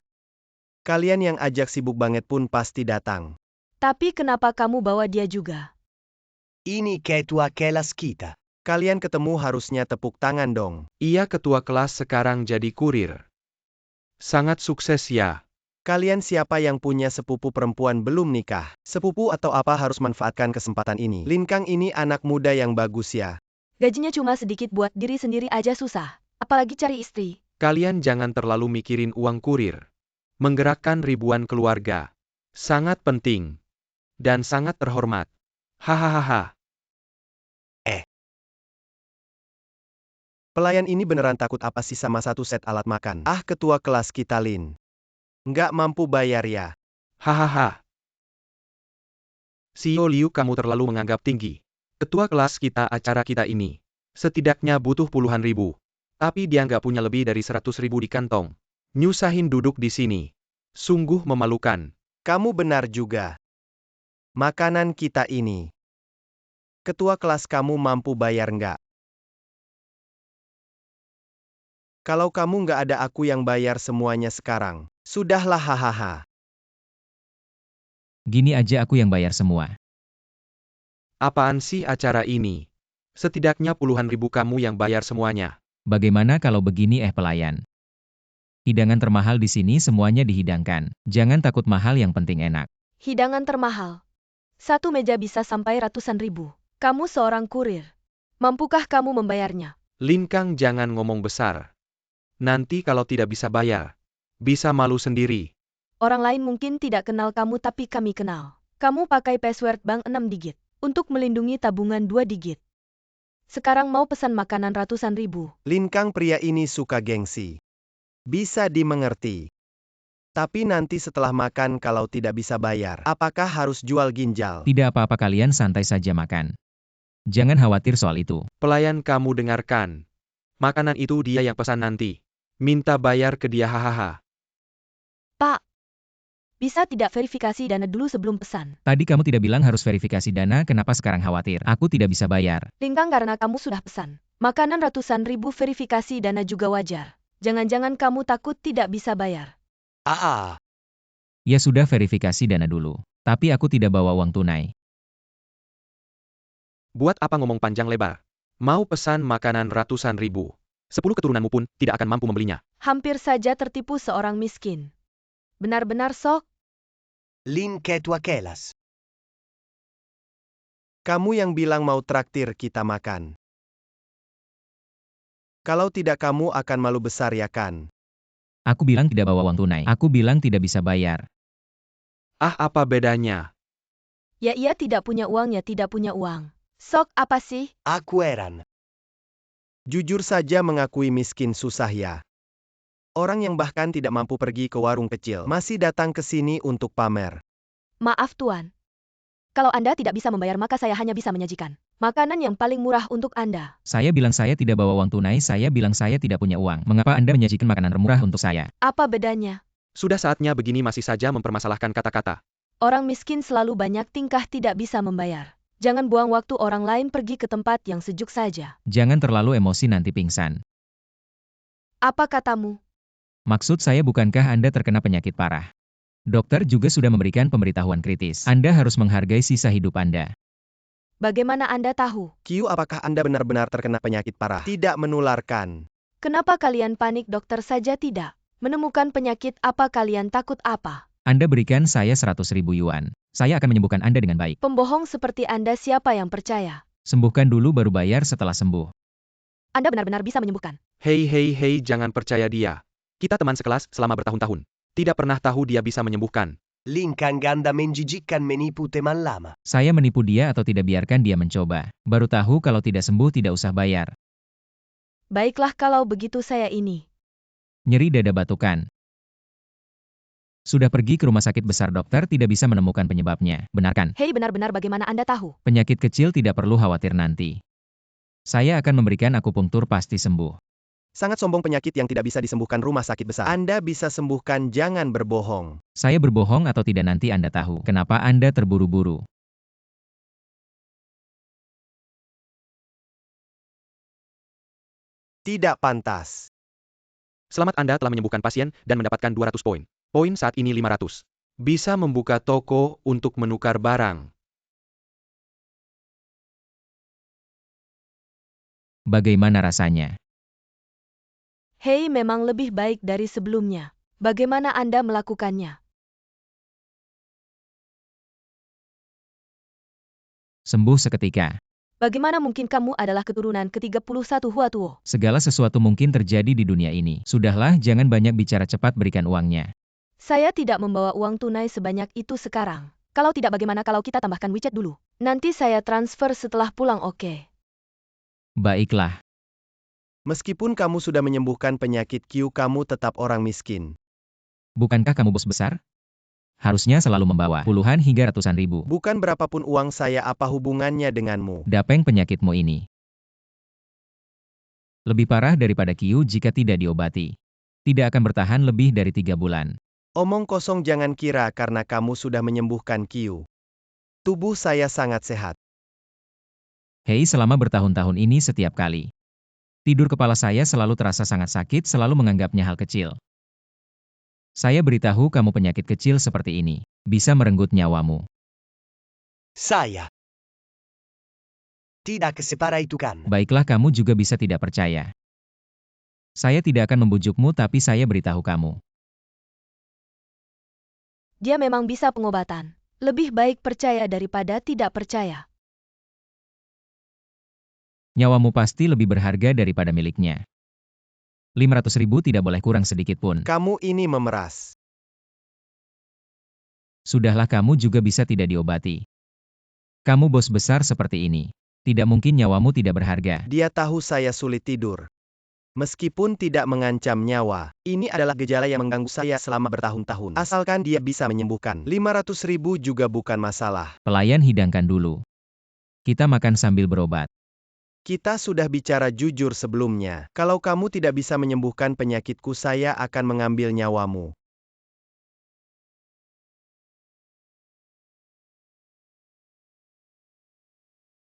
Kalian yang ajak sibuk banget pun pasti datang. Tapi kenapa kamu bawa dia juga? Ini ketua kelas kita. Kalian ketemu harusnya tepuk tangan dong. Iya, ketua kelas sekarang jadi kurir. Sangat sukses ya. Kalian siapa yang punya sepupu perempuan belum nikah? Sepupu atau apa, harus manfaatkan kesempatan ini. Lingkang ini anak muda yang bagus ya. Gajinya cuma sedikit, buat diri sendiri aja susah. Apalagi cari istri. Kalian jangan terlalu mikirin uang kurir. Menggerakkan ribuan keluarga. Sangat penting. Dan sangat terhormat. Hahaha. Pelayan ini beneran takut apa sih sama satu set alat makan? Ah, ketua kelas kita Lin. Nggak mampu bayar ya. Hahaha. CEO Liu, kamu terlalu menganggap tinggi. Ketua kelas kita, acara kita ini setidaknya butuh puluhan ribu. Tapi dia nggak punya lebih dari 100 ribu di kantong. Nyusahin duduk di sini. Sungguh memalukan. Kamu benar juga. Makanan kita ini. Ketua kelas kamu mampu bayar nggak? Kalau kamu nggak ada, aku yang bayar semuanya sekarang. Sudahlah, hahaha. Gini aja aku yang bayar semua. Apaan sih acara ini? Setidaknya puluhan ribu, kamu yang bayar semuanya. Bagaimana kalau begini pelayan? Hidangan termahal di sini semuanya dihidangkan. Jangan takut mahal, yang penting enak. Hidangan termahal. Satu meja bisa sampai ratusan ribu. Kamu seorang kurir. Mampukah kamu membayarnya? Lingkang, jangan ngomong besar. Nanti kalau tidak bisa bayar, bisa malu sendiri. Orang lain mungkin tidak kenal kamu, tapi kami kenal. Kamu pakai password bank 6 digit. Untuk melindungi tabungan 2 digit. Sekarang mau pesan makanan ratusan ribu. Lingkang, pria ini suka gengsi. Bisa dimengerti. Tapi nanti setelah makan kalau tidak bisa bayar, apakah harus jual ginjal? Tidak apa-apa, kalian santai saja makan. Jangan khawatir soal itu. Pelayan, kamu dengarkan. Makanan itu dia yang pesan nanti. Minta bayar ke dia, hahaha. Pak, bisa tidak verifikasi dana dulu sebelum pesan? Tadi kamu tidak bilang harus verifikasi dana, kenapa sekarang khawatir? Aku tidak bisa bayar. Lingkang, karena kamu sudah pesan. Makanan ratusan ribu verifikasi dana juga wajar. Jangan-jangan kamu takut tidak bisa bayar. Ya sudah verifikasi dana dulu. Tapi aku tidak bawa uang tunai. Buat apa ngomong panjang lebar? Mau pesan makanan ratusan ribu. 10 keturunanmu pun tidak akan mampu membelinya. Hampir saja tertipu seorang miskin. Benar-benar sok. Lin Ketua Kelas. Kamu yang bilang mau traktir kita makan. Kalau tidak kamu akan malu besar ya kan? Aku bilang tidak bawa uang tunai. Aku bilang tidak bisa bayar. Ah, apa bedanya? Ya ia tidak punya uang ya tidak punya uang. Sok apa sih? Aku heran. Jujur saja mengakui miskin susah ya. Orang yang bahkan tidak mampu pergi ke warung kecil masih datang ke sini untuk pamer. Maaf Tuan. Kalau Anda tidak bisa membayar maka saya hanya bisa menyajikan makanan yang paling murah untuk Anda. Saya bilang saya tidak bawa uang tunai, saya bilang saya tidak punya uang. Mengapa Anda menyajikan makanan murah untuk saya? Apa bedanya? Sudah saatnya begini masih saja mempermasalahkan kata-kata. Orang miskin selalu banyak tingkah tidak bisa membayar. Jangan buang waktu orang lain pergi ke tempat yang sejuk saja. Jangan terlalu emosi nanti pingsan. Apa katamu? Maksud saya bukankah Anda terkena penyakit parah? Dokter juga sudah memberikan pemberitahuan kritis. Anda harus menghargai sisa hidup Anda. Bagaimana Anda tahu? Kiu, apakah Anda benar-benar terkena penyakit parah? Tidak menularkan. Kenapa kalian panik dokter saja tidak? Menemukan penyakit apa kalian takut apa? Anda berikan saya 100.000 yuan. Saya akan menyembuhkan Anda dengan baik. Pembohong seperti Anda siapa yang percaya? Sembuhkan dulu baru bayar setelah sembuh. Anda benar-benar bisa menyembuhkan. Hei, jangan percaya dia. Kita teman sekelas selama bertahun-tahun. Tidak pernah tahu dia bisa menyembuhkan. Lin kang ganda menjijikkan menipu teman lama. Saya menipu dia atau tidak, biarkan dia mencoba. Baru tahu kalau tidak sembuh tidak usah bayar. Baiklah kalau begitu saya ini. Nyeri dada batukan. Sudah pergi ke rumah sakit besar, dokter tidak bisa menemukan penyebabnya. Benar kan? Hei, benar-benar bagaimana Anda tahu? Penyakit kecil tidak perlu khawatir nanti. Saya akan memberikan akupunktur pasti sembuh. Sangat sombong penyakit yang tidak bisa disembuhkan rumah sakit besar. Anda bisa sembuhkan, jangan berbohong. Saya berbohong atau tidak nanti Anda tahu. Kenapa Anda terburu-buru? Tidak pantas. Selamat, Anda telah menyembuhkan pasien dan mendapatkan 200 poin. Poin saat ini 500. Bisa membuka toko untuk menukar barang. Bagaimana rasanya? Hei, memang lebih baik dari sebelumnya. Bagaimana Anda melakukannya? Sembuh seketika. Bagaimana mungkin kamu adalah keturunan ke-31 Huatuo? Segala sesuatu mungkin terjadi di dunia ini. Sudahlah, jangan banyak bicara, cepat berikan uangnya. Saya tidak membawa uang tunai sebanyak itu sekarang. Kalau tidak, bagaimana kalau kita tambahkan WeChat dulu? Nanti saya transfer setelah pulang, oke? Baiklah. Meskipun kamu sudah menyembuhkan penyakit Kiu, kamu tetap orang miskin. Bukankah kamu bos besar? Harusnya selalu membawa puluhan hingga ratusan ribu. Bukan berapapun uang saya, apa hubungannya denganmu? Dapeng penyakitmu ini. Lebih parah daripada Kiu jika tidak diobati. Tidak akan bertahan lebih dari 3 bulan. Omong kosong, jangan kira karena kamu sudah menyembuhkan Kiu. Tubuh saya sangat sehat. Hei, selama bertahun-tahun ini setiap kali tidur kepala saya selalu terasa sangat sakit, selalu menganggapnya hal kecil. Saya beritahu kamu, penyakit kecil seperti ini bisa merenggut nyawamu. Saya tidak separah itu kan? Baiklah, kamu juga bisa tidak percaya. Saya tidak akan membujukmu, tapi saya beritahu kamu. Dia memang bisa pengobatan. Lebih baik percaya daripada tidak percaya. Nyawamu pasti lebih berharga daripada miliknya. 500.000 tidak boleh kurang sedikit pun. Kamu ini memeras. Sudahlah, kamu juga bisa tidak diobati. Kamu bos besar seperti ini. Tidak mungkin nyawamu tidak berharga. Dia tahu saya sulit tidur. Meskipun tidak mengancam nyawa, ini adalah gejala yang mengganggu saya selama bertahun-tahun. Asalkan dia bisa menyembuhkan, 500.000 juga bukan masalah. Pelayan, hidangkan dulu. Kita makan sambil berobat. Kita sudah bicara jujur sebelumnya. Kalau kamu tidak bisa menyembuhkan penyakitku, saya akan mengambil nyawamu.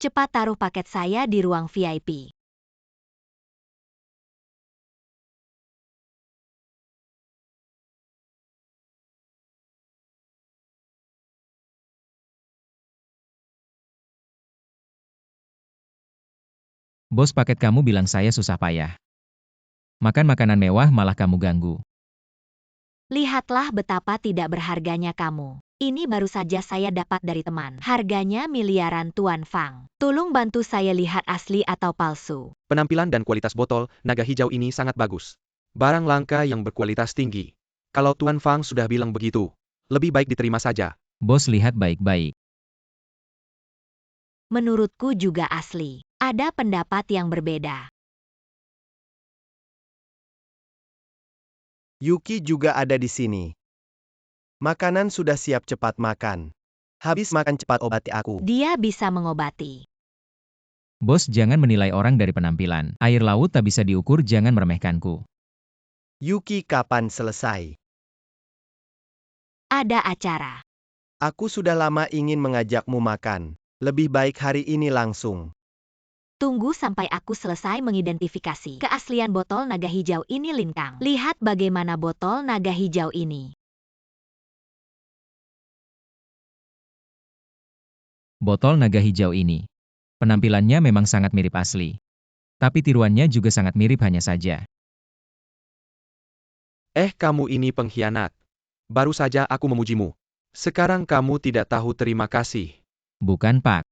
Cepat taruh paket saya di ruang VIP. Bos paket kamu bilang saya susah payah. Makan makanan mewah malah kamu ganggu. Lihatlah betapa tidak berharganya kamu. Ini baru saja saya dapat dari teman. Harganya miliaran Tuan Fang. Tolong bantu saya lihat asli atau palsu. Penampilan dan kualitas botol naga hijau ini sangat bagus. Barang langka yang berkualitas tinggi. Kalau Tuan Fang sudah bilang begitu, lebih baik diterima saja. Bos lihat baik-baik. Menurutku juga asli. Ada pendapat yang berbeda. Yuki juga ada di sini. Makanan sudah siap, cepat makan. Habis makan cepat obati aku. Dia bisa mengobati. Bos jangan menilai orang dari penampilan. Air laut tak bisa diukur, jangan meremehkanku. Yuki, kapan selesai? Ada acara. Aku sudah lama ingin mengajakmu makan. Lebih baik hari ini langsung. Tunggu sampai aku selesai mengidentifikasi keaslian botol naga hijau ini, Lin Kang. Lihat bagaimana botol naga hijau ini. Botol naga hijau ini. Penampilannya memang sangat mirip asli. Tapi tiruannya juga sangat mirip hanya saja. Kamu ini pengkhianat. Baru saja aku memujimu. Sekarang kamu tidak tahu terima kasih. Bukan, Pak.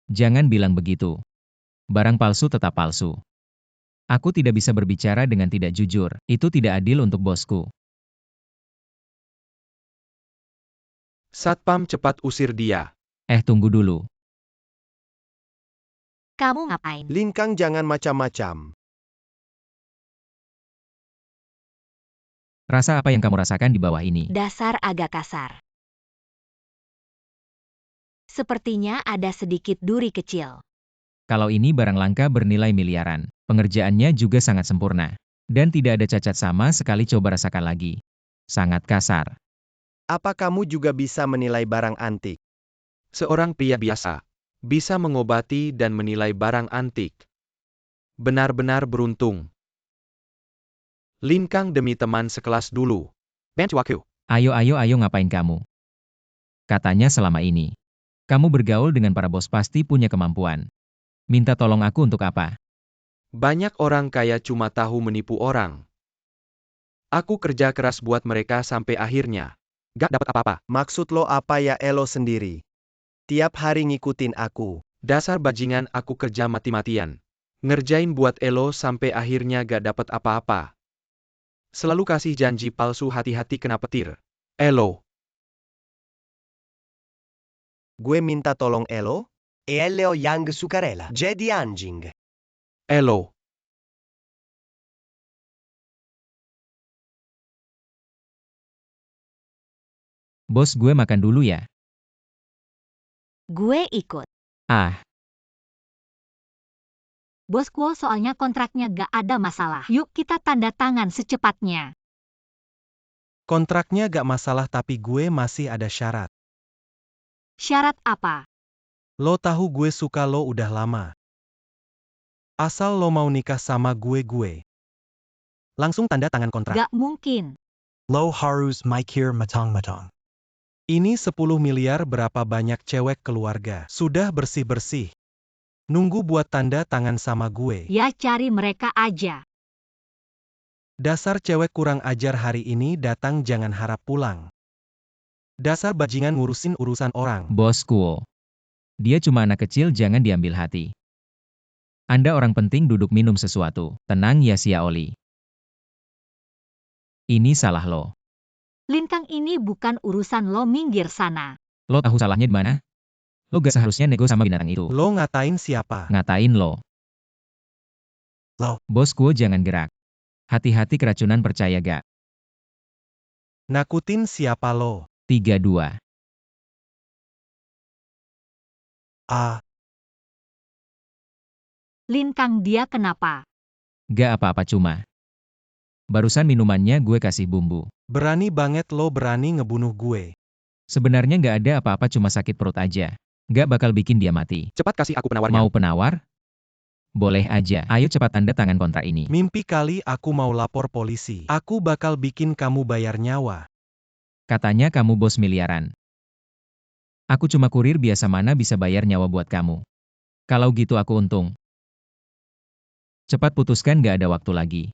Jangan bilang begitu. Barang palsu tetap palsu. Aku tidak bisa berbicara dengan tidak jujur. Itu tidak adil untuk bosku. Satpam, cepat usir dia. Tunggu dulu. Kamu ngapain? Lin Kang, jangan macam-macam. Rasa apa yang kamu rasakan di bawah ini? Dasar agak kasar. Sepertinya ada sedikit duri kecil. Kalau ini barang langka bernilai miliaran. Pengerjaannya juga sangat sempurna. Dan tidak ada cacat sama sekali, coba rasakan lagi. Sangat kasar. Apa kamu juga bisa menilai barang antik? Seorang pria biasa bisa mengobati dan menilai barang antik. Benar-benar beruntung. Lin Kang demi teman sekelas dulu. Benchwaku. Ayo ngapain kamu? Katanya selama ini. Kamu bergaul dengan para bos pasti punya kemampuan. Minta tolong aku untuk apa? Banyak orang kaya cuma tahu menipu orang. Aku kerja keras buat mereka sampai akhirnya gak dapat apa-apa. Maksud lo apa ya? Elo sendiri. Tiap hari ngikutin aku. Dasar bajingan, aku kerja mati-matian. Ngerjain buat Elo sampai akhirnya gak dapat apa-apa. Selalu kasih janji palsu, hati-hati kena petir. Elo. Gue minta tolong Elo? Elo yang sukarela. Jadi anjing. Elo. Bos, gue makan dulu ya. Gue ikut. Bosku, soalnya kontraknya gak ada masalah. Yuk kita tanda tangan secepatnya. Kontraknya gak masalah, tapi gue masih ada syarat. Syarat apa? Lo tahu gue suka lo udah lama. Asal lo mau nikah sama gue. Langsung tanda tangan kontrak. Gak mungkin. Lo harus mikir matang-matang. Ini 10 miliar, berapa banyak cewek keluarga. Sudah bersih-bersih. Nunggu buat tanda tangan sama gue. Ya cari mereka aja. Dasar cewek kurang ajar, hari ini datang jangan harap pulang. Dasar bajingan ngurusin urusan orang. Bosku. Dia cuma anak kecil, jangan diambil hati. Anda orang penting, duduk minum sesuatu. Tenang ya, Sia Oli. Ini salah lo. Lin Kang, ini bukan urusan lo, minggir sana. Lo tahu salahnya di mana? Lo gak seharusnya nego sama binatang itu. Lo ngatain siapa? Ngatain lo. Bosku, jangan gerak. Hati-hati keracunan, percaya gak? Nakutin siapa lo? 3-2. Lin Kang, dia kenapa? Gak apa-apa, cuma barusan minumannya gue kasih bumbu. Berani banget lo, berani ngebunuh gue. Sebenarnya gak ada apa-apa, cuma sakit perut aja. Gak bakal bikin dia mati. Cepat kasih aku penawarnya. Mau penawar? Boleh aja. Ayo cepat tanda tangan kontrak ini. Mimpi kali aku mau lapor polisi. Aku bakal bikin kamu bayar nyawa. Katanya kamu bos miliaran. Aku cuma kurir biasa, mana bisa bayar nyawa buat kamu. Kalau gitu aku untung. Cepat putuskan, gak ada waktu lagi.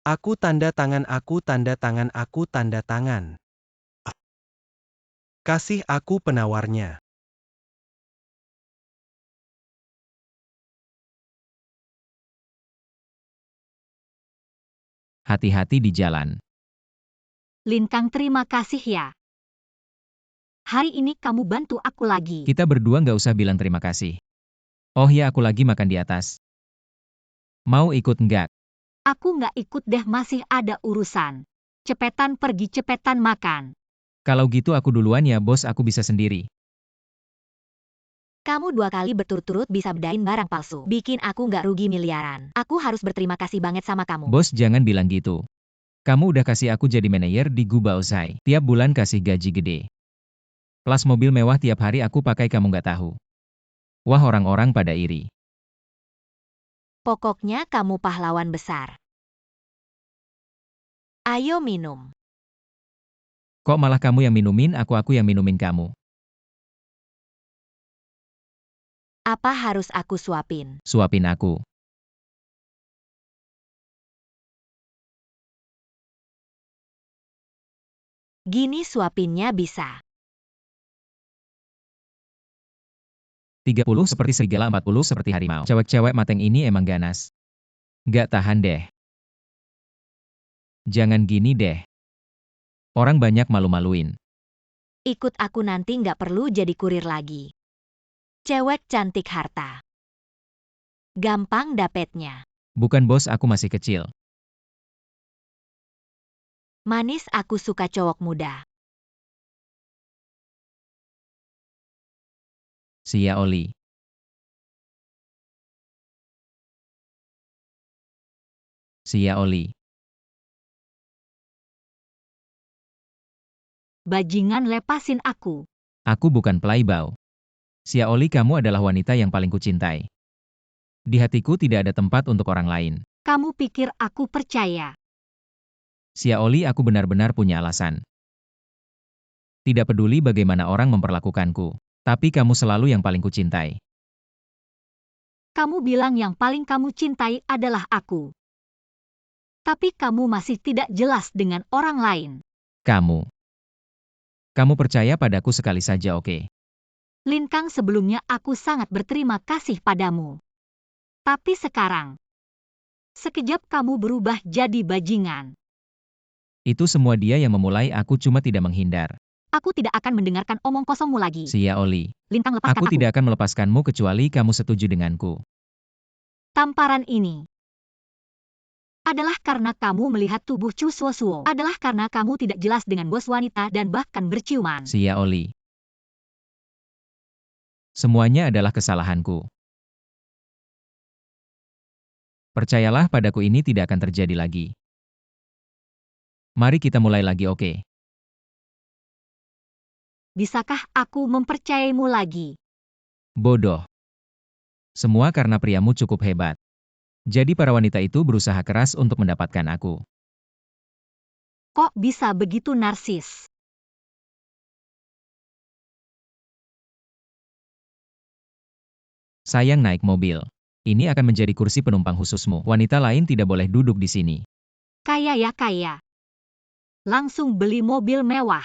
Aku tanda tangan, aku tanda tangan, aku tanda tangan. Kasih aku penawarnya. Hati-hati di jalan. Lintang, terima kasih ya. Hari ini kamu bantu aku lagi. Kita berdua gak usah bilang terima kasih. Oh ya, aku lagi makan di atas. Mau ikut nggak? Aku nggak ikut deh, masih ada urusan. Cepetan pergi, cepetan makan. Kalau gitu aku duluan ya bos, aku bisa sendiri. Kamu 2 kali berturut-turut bisa bedain barang palsu. Bikin aku nggak rugi miliaran. Aku harus berterima kasih banget sama kamu. Bos, jangan bilang gitu. Kamu udah kasih aku jadi manajer di Gubaozai. Tiap bulan kasih gaji gede. Plus mobil mewah tiap hari aku pakai, kamu nggak tahu. Wah, orang-orang pada iri. Pokoknya kamu pahlawan besar. Ayo minum. Kok malah kamu yang minumin aku yang minumin kamu? Apa harus aku suapin? Suapin aku. Gini suapinnya bisa. 30 seperti serigala, 40 seperti harimau. Cewek-cewek mateng ini emang ganas. Gak tahan deh. Jangan gini deh. Orang banyak malu-maluin. Ikut aku, nanti nggak perlu jadi kurir lagi. Cewek cantik harta. Gampang dapetnya. Bukan bos, aku masih kecil. Manis, aku suka cowok muda. Sia Oli. Sia Oli. Bajingan, lepasin aku. Aku bukan playboy. Sia Oli, kamu adalah wanita yang paling kucintai. Di hatiku tidak ada tempat untuk orang lain. Kamu pikir aku percaya? Sia Oli, aku benar-benar punya alasan. Tidak peduli bagaimana orang memperlakukanku, tapi kamu selalu yang paling kucintai. Kamu bilang yang paling kamu cintai adalah aku. Tapi kamu masih tidak jelas dengan orang lain. Kamu percaya padaku sekali saja, oke? Lintang, sebelumnya aku sangat berterima kasih padamu. Tapi sekarang, sekejap kamu berubah jadi bajingan. Itu semua dia yang memulai, aku cuma tidak menghindar. Aku tidak akan mendengarkan omong kosongmu lagi. Sia Oli. Lintang, lepaskan Aku tidak akan melepaskanmu kecuali kamu setuju denganku. Tamparan ini adalah karena kamu melihat tubuh Chu Suo. Adalah karena kamu tidak jelas dengan bos wanita dan bahkan berciuman. Sia Oli. Semuanya adalah kesalahanku. Percayalah padaku, ini tidak akan terjadi lagi. Mari kita mulai lagi, oke? Bisakah aku mempercayaimu lagi? Bodoh. Semua karena priamu cukup hebat. Jadi para wanita itu berusaha keras untuk mendapatkan aku. Kok bisa begitu narsis? Sayang, naik mobil. Ini akan menjadi kursi penumpang khususmu. Wanita lain tidak boleh duduk di sini. Kaya ya kaya. Langsung beli mobil mewah.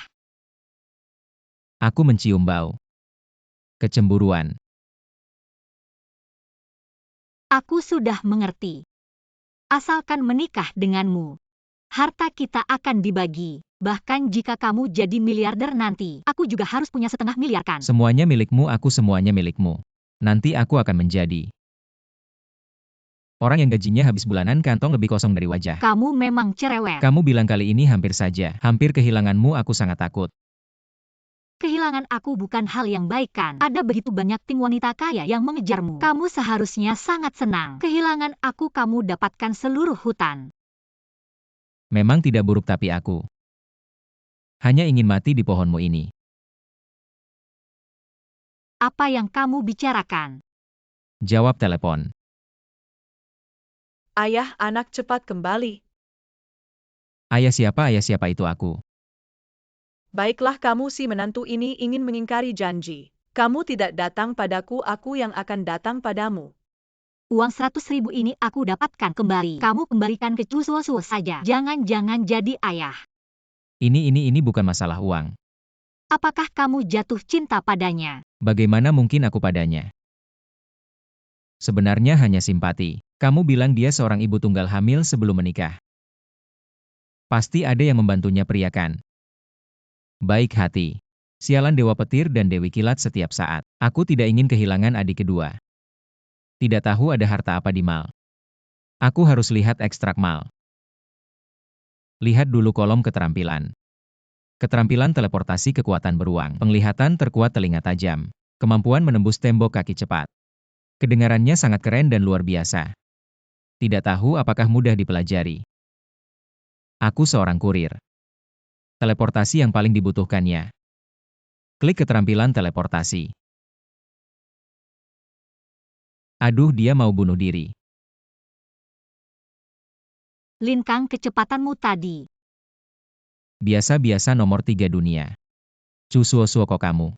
Aku mencium bau kecemburuan. Aku sudah mengerti. Asalkan menikah denganmu, harta kita akan dibagi. Bahkan jika kamu jadi miliarder nanti, aku juga harus punya 1/2 miliar kan? Semuanya milikmu, aku semuanya milikmu. Nanti aku akan menjadi orang yang gajinya habis bulanan, kantong lebih kosong dari wajah. Kamu memang cerewet. Kamu bilang kali ini hampir saja. Hampir kehilanganmu, aku sangat takut. Kehilangan aku bukan hal yang baik kan? Ada begitu banyak tim wanita kaya yang mengejarmu. Kamu seharusnya sangat senang. Kehilangan aku, kamu dapatkan seluruh hutan. Memang tidak buruk, tapi aku hanya ingin mati di pohonmu ini. Apa yang kamu bicarakan? Jawab telepon. Ayah, anak, cepat kembali. Ayah siapa itu aku. Baiklah, kamu si menantu ini ingin mengingkari janji. Kamu tidak datang padaku, aku yang akan datang padamu. Uang 100.000 ini aku dapatkan kembali. Kamu kembalikan ke Cusuo saja. Jangan-jangan jadi ayah. Ini bukan masalah uang. Apakah kamu jatuh cinta padanya? Bagaimana mungkin aku padanya? Sebenarnya hanya simpati. Kamu bilang dia seorang ibu tunggal hamil sebelum menikah. Pasti ada yang membantunya pria kan? Baik hati. Sialan Dewa Petir dan Dewi Kilat setiap saat. Aku tidak ingin kehilangan adik kedua. Tidak tahu ada harta apa di mal. Aku harus lihat ekstrak mal. Lihat dulu kolom keterampilan. Keterampilan teleportasi kekuatan beruang. Penglihatan terkuat telinga tajam. Kemampuan menembus tembok kaki cepat. Kedengarannya sangat keren dan luar biasa. Tidak tahu apakah mudah dipelajari. Aku seorang kurir. Teleportasi yang paling dibutuhkannya. Klik keterampilan teleportasi. Aduh, dia mau bunuh diri. Lin Kang, kecepatanmu tadi. Biasa-biasa nomor 3 dunia. Cusuo kok kamu.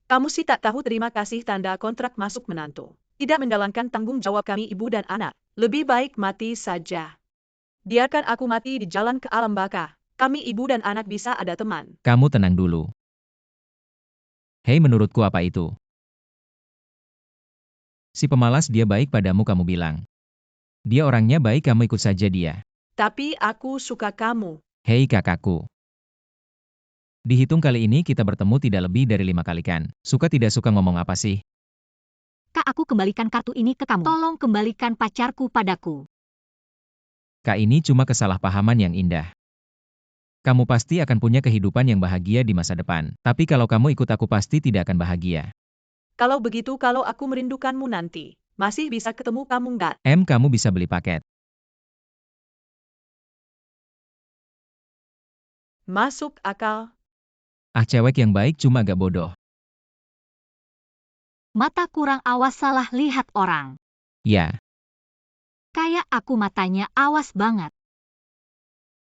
Kamu sih tak tahu terima kasih tanda kontrak masuk menantu. Tidak menjalankan tanggung jawab kami ibu dan anak. Lebih baik mati saja. Biarkan aku mati di jalan ke alam baka. Kami ibu dan anak bisa ada teman. Kamu tenang dulu. Hei, menurutku apa itu? Si pemalas dia baik padamu kamu bilang. Dia orangnya baik, kamu ikut saja dia. Tapi aku suka kamu. Hei kakakku. Dihitung kali ini kita bertemu tidak lebih dari 5 kali kan? Suka tidak suka ngomong apa sih? Kak, aku kembalikan kartu ini ke kamu. Tolong kembalikan pacarku padaku. Kak, ini cuma kesalahpahaman yang indah. Kamu pasti akan punya kehidupan yang bahagia di masa depan. Tapi kalau kamu ikut aku pasti tidak akan bahagia. Kalau begitu, kalau aku merindukanmu nanti, masih bisa ketemu kamu nggak? Kamu bisa beli paket. Masuk akal. Ah, cewek yang baik cuma agak bodoh. Mata kurang awas salah lihat orang. Ya, Kayak aku matanya awas banget.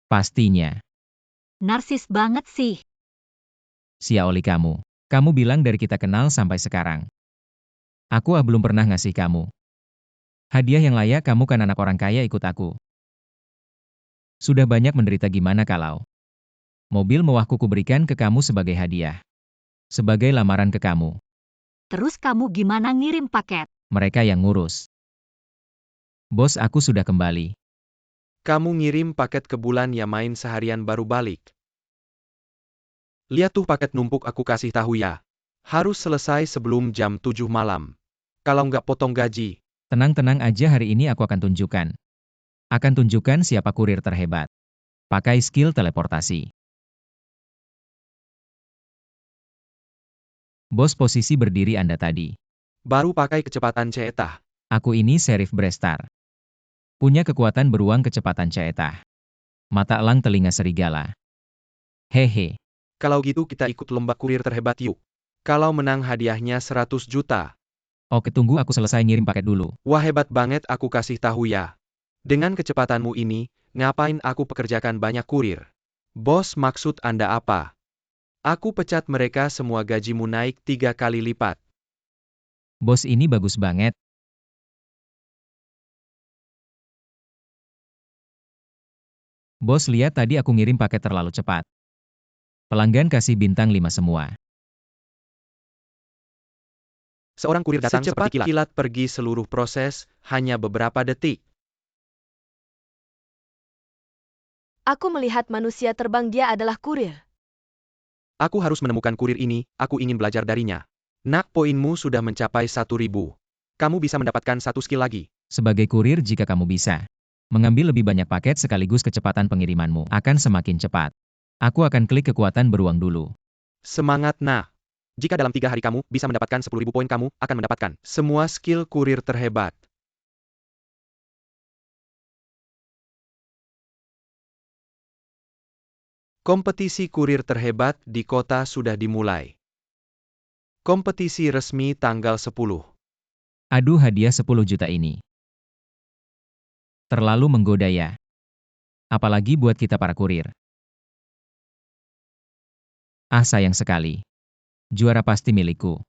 pastinya. Narsis banget sih. Sia oli kamu. Kamu bilang dari kita kenal sampai sekarang. Aku belum pernah ngasih kamu hadiah yang layak, kamu kan anak orang kaya, ikut aku. Sudah banyak menderita, gimana kalau mobil mewahku kuberikan ke kamu sebagai hadiah. Sebagai lamaran ke kamu. Terus kamu gimana ngirim paket? Mereka yang ngurus. Bos, aku sudah kembali. Kamu ngirim paket ke bulan ya, main seharian baru balik. Lihat tuh paket numpuk, aku kasih tahu ya. Harus selesai sebelum jam 7 malam. Kalau nggak potong gaji. Tenang-tenang aja, hari ini aku akan tunjukkan. Akan tunjukkan siapa kurir terhebat. Pakai skill teleportasi. Bos, posisi berdiri Anda tadi. Baru pakai kecepatan Ceetah. Aku ini Sheriff Brestar. Punya kekuatan beruang kecepatan Ceetah. Mata elang telinga serigala. Hehe. Kalau gitu kita ikut lomba kurir terhebat yuk. Kalau menang hadiahnya 100 juta. Oke, tunggu aku selesai ngirim paket dulu. Wah, hebat banget, aku kasih tahu ya. Dengan kecepatanmu ini, ngapain aku pekerjakan banyak kurir? Bos, maksud Anda apa? Aku pecat mereka semua, gajimu naik 3 kali lipat. Bos, ini bagus banget. Bos, lihat tadi aku ngirim paket terlalu cepat. Pelanggan kasih bintang 5 semua. Seorang kurir datang Secepat seperti kilat pergi, seluruh proses hanya beberapa detik. Aku melihat manusia terbang, dia adalah kurir. Aku harus menemukan kurir ini, aku ingin belajar darinya. Nak, poinmu sudah mencapai 1000. Kamu bisa mendapatkan 1 skill lagi. Sebagai kurir, jika kamu bisa mengambil lebih banyak paket sekaligus, kecepatan pengirimanmu akan semakin cepat. Aku akan klik kekuatan beruang dulu. Semangat, nak. Jika dalam 3 hari kamu bisa mendapatkan 10.000 poin, kamu akan mendapatkan semua skill kurir terhebat. Kompetisi kurir terhebat di kota sudah dimulai. Kompetisi resmi tanggal 10. Aduh, hadiah 10 juta ini terlalu menggoda ya. Apalagi buat kita para kurir. Ah, sayang sekali. Juara pasti milikku.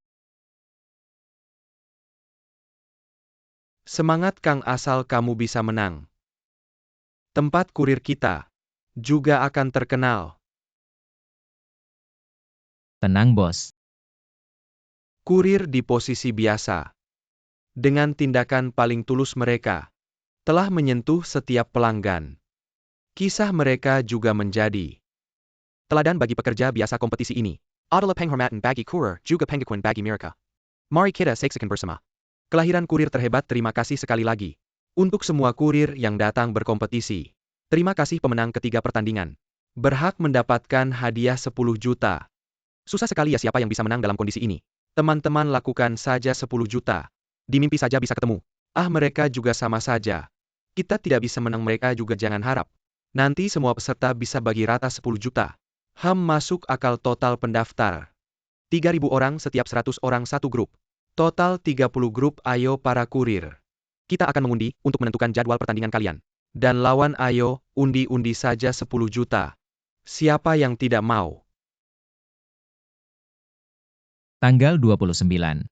Semangat Kang, asal kamu bisa menang. Tempat kurir kita juga akan terkenal. Tenang, bos. Kurir di posisi biasa. Dengan tindakan paling tulus mereka, telah menyentuh setiap pelanggan. Kisah mereka juga menjadi teladan bagi pekerja biasa kompetisi ini. Adalah penghormatan bagi kurir, juga pengakuan bagi mereka. Mari kita saksikan bersama. Kelahiran kurir terhebat. Terima kasih sekali lagi. Untuk semua kurir yang datang berkompetisi. Terima kasih pemenang ketiga pertandingan. Berhak mendapatkan hadiah 10 juta. Susah sekali ya siapa yang bisa menang dalam kondisi ini. Teman-teman lakukan saja 10 juta. Di mimpi saja bisa ketemu. Mereka juga sama saja. Kita tidak bisa menang, mereka juga jangan harap. Nanti semua peserta bisa bagi rata 10 juta. Masuk akal. Total pendaftar 3.000 orang, setiap 100 orang satu grup. Total 30 grup. Ayo para kurir. Kita akan mengundi untuk menentukan jadwal pertandingan kalian. Dan lawan, ayo, undi-undi saja 10 juta. Siapa yang tidak mau? Tanggal 29.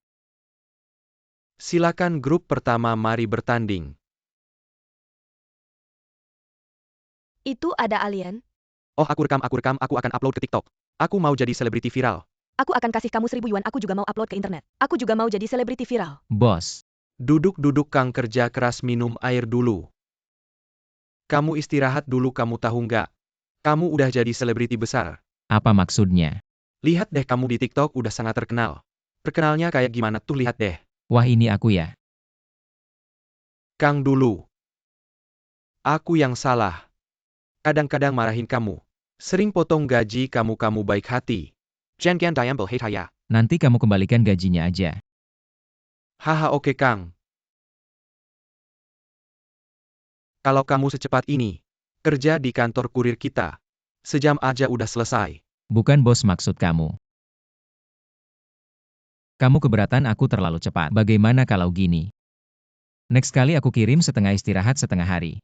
Silakan grup pertama, mari bertanding. Itu ada alien. Oh, aku rekam, aku akan upload ke TikTok. Aku mau jadi selebriti viral. Aku akan kasih kamu 1.000 yuan, aku juga mau upload ke internet. Aku juga mau jadi selebriti viral. Bos. Duduk-duduk Kang, kerja keras, minum air dulu. Kamu istirahat dulu, kamu tahu nggak? Kamu udah jadi selebriti besar. Apa maksudnya? Lihat deh, kamu di TikTok udah sangat terkenal. Terkenalnya kayak gimana tuh, lihat deh. Wah, ini aku ya. Kang dulu. Aku yang salah. Kadang-kadang marahin kamu. Sering potong gaji kamu baik hati. Jangan diambil hate saya. Nanti kamu kembalikan gajinya aja. Haha, oke Kang. Kalau kamu secepat ini, kerja di kantor kurir kita. Sejam aja udah selesai. Bukan bos, maksud kamu. Kamu keberatan aku terlalu cepat. Bagaimana kalau gini? Next kali aku kirim setengah istirahat setengah hari.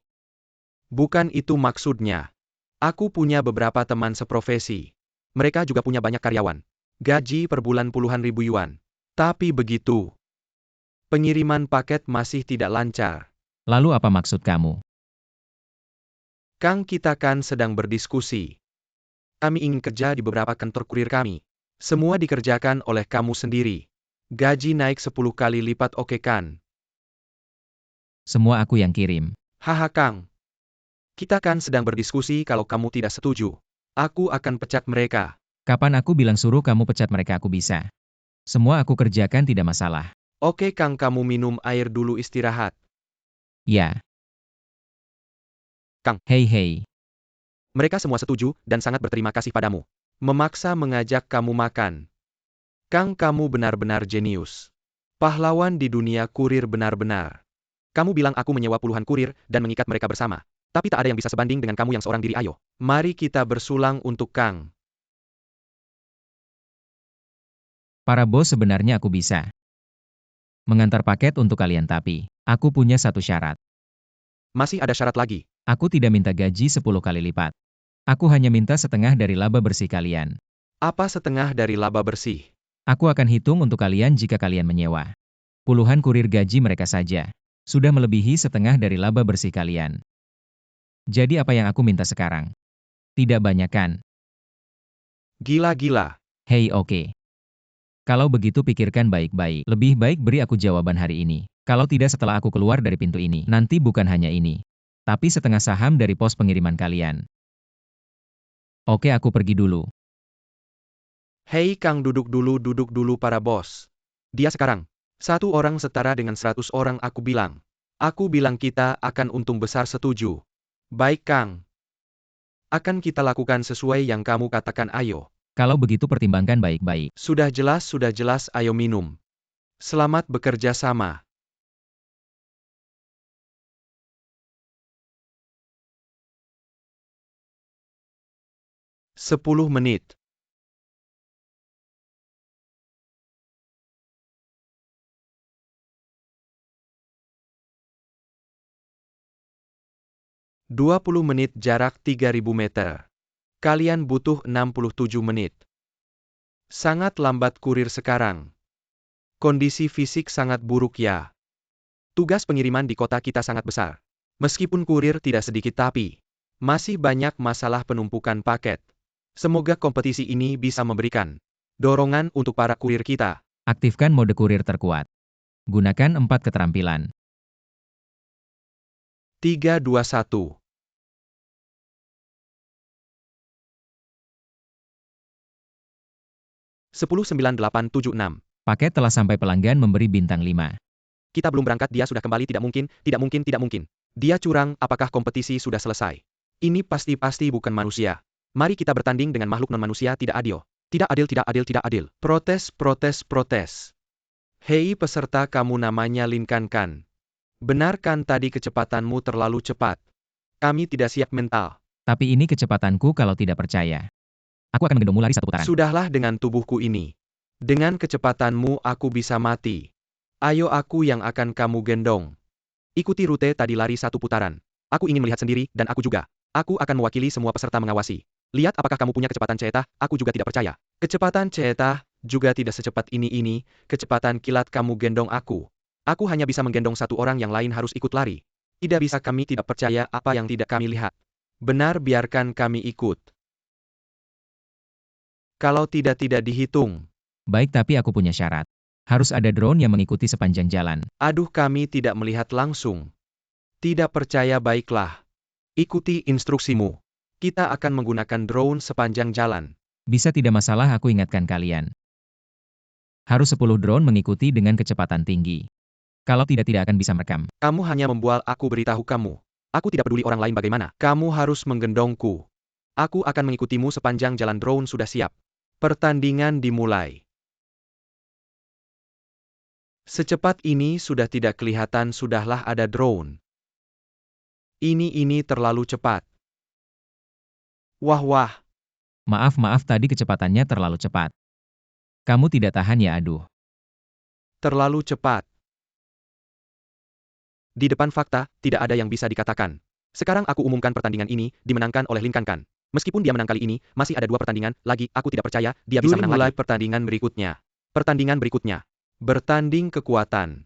Bukan itu maksudnya. Aku punya beberapa teman seprofesi. Mereka juga punya banyak karyawan. Gaji per bulan puluhan ribu yuan. Tapi begitu. Pengiriman paket masih tidak lancar. Lalu apa maksud kamu? Kang, kita kan sedang berdiskusi. Kami ingin kerja di beberapa kantor kurir kami. Semua dikerjakan oleh kamu sendiri. Gaji naik 10 kali lipat, oke kan? Semua aku yang kirim. Haha Kang. Kita kan sedang berdiskusi, kalau kamu tidak setuju, aku akan pecat mereka. Kapan aku bilang suruh kamu pecat mereka, aku bisa. Semua aku kerjakan, tidak masalah. Oke Kang, kamu minum air dulu, istirahat. Ya. Kang. Hei. Mereka semua setuju, dan sangat berterima kasih padamu. Memaksa mengajak kamu makan. Kang, kamu benar-benar jenius. Pahlawan di dunia kurir benar-benar. Kamu bilang aku menyewa puluhan kurir, dan mengikat mereka bersama. Tapi tak ada yang bisa sebanding dengan kamu yang seorang diri. Ayo, mari kita bersulang untuk Kang. Para bos, sebenarnya aku bisa mengantar paket untuk kalian, tapi aku punya satu syarat. Masih ada syarat lagi? Aku tidak minta gaji 10 kali lipat. Aku hanya minta setengah dari laba bersih kalian. Apa setengah dari laba bersih? Aku akan hitung untuk kalian jika kalian menyewa puluhan kurir, gaji mereka saja sudah melebihi setengah dari laba bersih kalian. Jadi apa yang aku minta sekarang? Tidak banyak kan? Gila. Hei, oke. Kalau begitu pikirkan baik-baik. Lebih baik beri aku jawaban hari ini. Kalau tidak, setelah aku keluar dari pintu ini, nanti bukan hanya ini, tapi setengah saham dari pos pengiriman kalian. Oke, aku pergi dulu. Hei Kang, duduk dulu para bos. Dia sekarang. 1 orang setara dengan 100 orang, aku bilang. Aku bilang kita akan untung besar, setuju. Baik Kang. Akan kita lakukan sesuai yang kamu katakan, ayo. Kalau begitu pertimbangkan baik-baik. Sudah jelas, ayo minum. Selamat bekerja sama. Sepuluh menit. "20 menit, jarak 3.000 meter. Kalian butuh 67 menit. Sangat lambat kurir sekarang. Kondisi fisik sangat buruk ya. Tugas pengiriman di kota kita sangat besar. Meskipun kurir tidak sedikit tapi masih banyak masalah penumpukan paket. Semoga kompetisi ini bisa memberikan dorongan untuk para kurir kita. Aktifkan mode kurir terkuat. Gunakan 4 keterampilan. 3, 2, 1. Sepuluh 9876. Paket telah sampai, pelanggan memberi bintang 5. Kita belum berangkat, dia sudah kembali. Tidak mungkin, tidak mungkin, tidak mungkin. Dia curang. Apakah kompetisi sudah selesai? Ini pasti bukan manusia. Mari kita bertanding dengan makhluk non-manusia. Tidak adil. Tidak adil, tidak adil, tidak adil. Protes, protes, protes. Hei peserta, kamu namanya Linkan kan? Benar kan tadi kecepatanmu terlalu cepat? Kami tidak siap mental. Tapi ini kecepatanku kalau tidak percaya. Aku akan menggendongmu lari 1 putaran. Sudahlah dengan tubuhku ini. Dengan kecepatanmu aku bisa mati. Ayo, aku yang akan kamu gendong. Ikuti rute tadi, lari 1 putaran. Aku ingin melihat sendiri, dan aku juga. Aku akan mewakili semua peserta mengawasi. Lihat apakah kamu punya kecepatan Ceetah. Aku juga tidak percaya. Kecepatan Ceetah juga tidak secepat ini. Kecepatan kilat, kamu gendong aku. Aku hanya bisa menggendong 1 orang, yang lain harus ikut lari. Tidak bisa, kami tidak percaya apa yang tidak kami lihat. Benar, biarkan kami ikut. Kalau tidak dihitung. Baik, tapi aku punya syarat. Harus ada drone yang mengikuti sepanjang jalan. Aduh, kami tidak melihat langsung. Tidak percaya, baiklah. Ikuti instruksimu. Kita akan menggunakan drone sepanjang jalan. Bisa, tidak masalah, aku ingatkan kalian. Harus 10 drone mengikuti dengan kecepatan tinggi. Kalau tidak akan bisa merekam. Kamu hanya membual, aku beritahu kamu. Aku tidak peduli orang lain bagaimana. Kamu harus menggendongku. Aku akan mengikutimu sepanjang jalan. Drone sudah siap. Pertandingan dimulai. Secepat ini sudah tidak kelihatan, sudahlah ada drone. Ini terlalu cepat. Wah. Maaf, tadi kecepatannya terlalu cepat. Kamu tidak tahan ya, aduh. Terlalu cepat. Di depan fakta, tidak ada yang bisa dikatakan. Sekarang aku umumkan pertandingan ini dimenangkan oleh Linkan kan. Meskipun dia menang kali ini, masih ada 2 pertandingan lagi, aku tidak percaya dia bisa menang mulai lagi. pertandingan berikutnya. Pertandingan berikutnya. Bertanding kekuatan.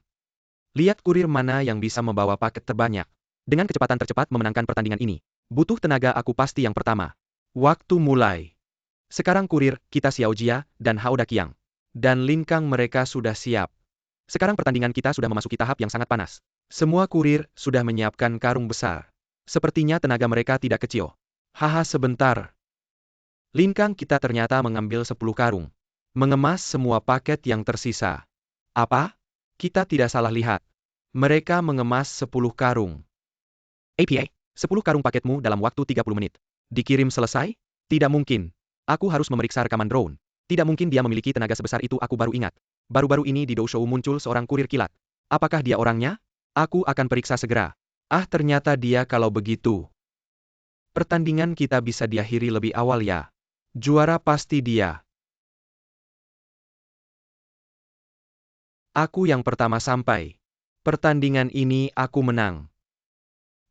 Lihat kurir mana yang bisa membawa paket terbanyak. Dengan kecepatan tercepat memenangkan pertandingan ini. Butuh tenaga, aku pasti yang pertama. Waktu mulai. Sekarang kurir, kita Xiao Jia, dan Hao Daqiang. Dan Linkang, mereka sudah siap. Sekarang pertandingan kita sudah memasuki tahap yang sangat panas. Semua kurir sudah menyiapkan karung besar. Sepertinya tenaga mereka tidak kecil. Haha, sebentar. Linkang, kita ternyata mengambil 10 karung. Mengemas semua paket yang tersisa. Apa? Kita tidak salah lihat. Mereka mengemas 10 karung. APA, 10 karung paketmu dalam waktu 30 menit. Dikirim selesai? Tidak mungkin. Aku harus memeriksa rekaman drone. Tidak mungkin dia memiliki tenaga sebesar itu, aku baru ingat. Baru-baru ini di Doushow muncul seorang kurir kilat. Apakah dia orangnya? Aku akan periksa segera. Ah, ternyata dia. Kalau begitu, pertandingan kita bisa diakhiri lebih awal ya. Juara pasti dia. Aku yang pertama sampai. Pertandingan ini aku menang.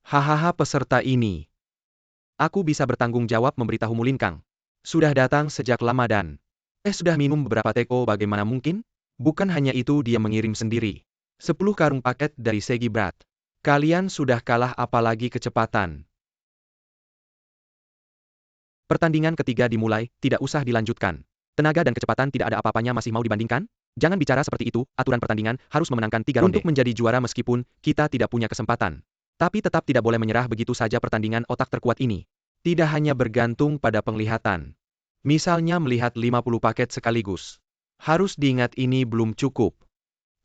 Hahaha, peserta ini. Aku bisa bertanggung jawab memberitahumu, Linkang. Sudah datang sejak lama dan sudah minum beberapa teko, bagaimana mungkin? Bukan hanya itu, dia mengirim sendiri 10 karung paket dari segi berat. Kalian sudah kalah, apalagi kecepatan. Pertandingan ketiga dimulai, tidak usah dilanjutkan. Tenaga dan kecepatan tidak ada apa-apanya, masih mau dibandingkan? Jangan bicara seperti itu, aturan pertandingan harus memenangkan 3 ronde. Untuk menjadi juara meskipun kita tidak punya kesempatan. Tapi tetap tidak boleh menyerah begitu saja. Pertandingan otak terkuat ini tidak hanya bergantung pada penglihatan. Misalnya melihat 50 paket sekaligus. Harus diingat ini belum cukup.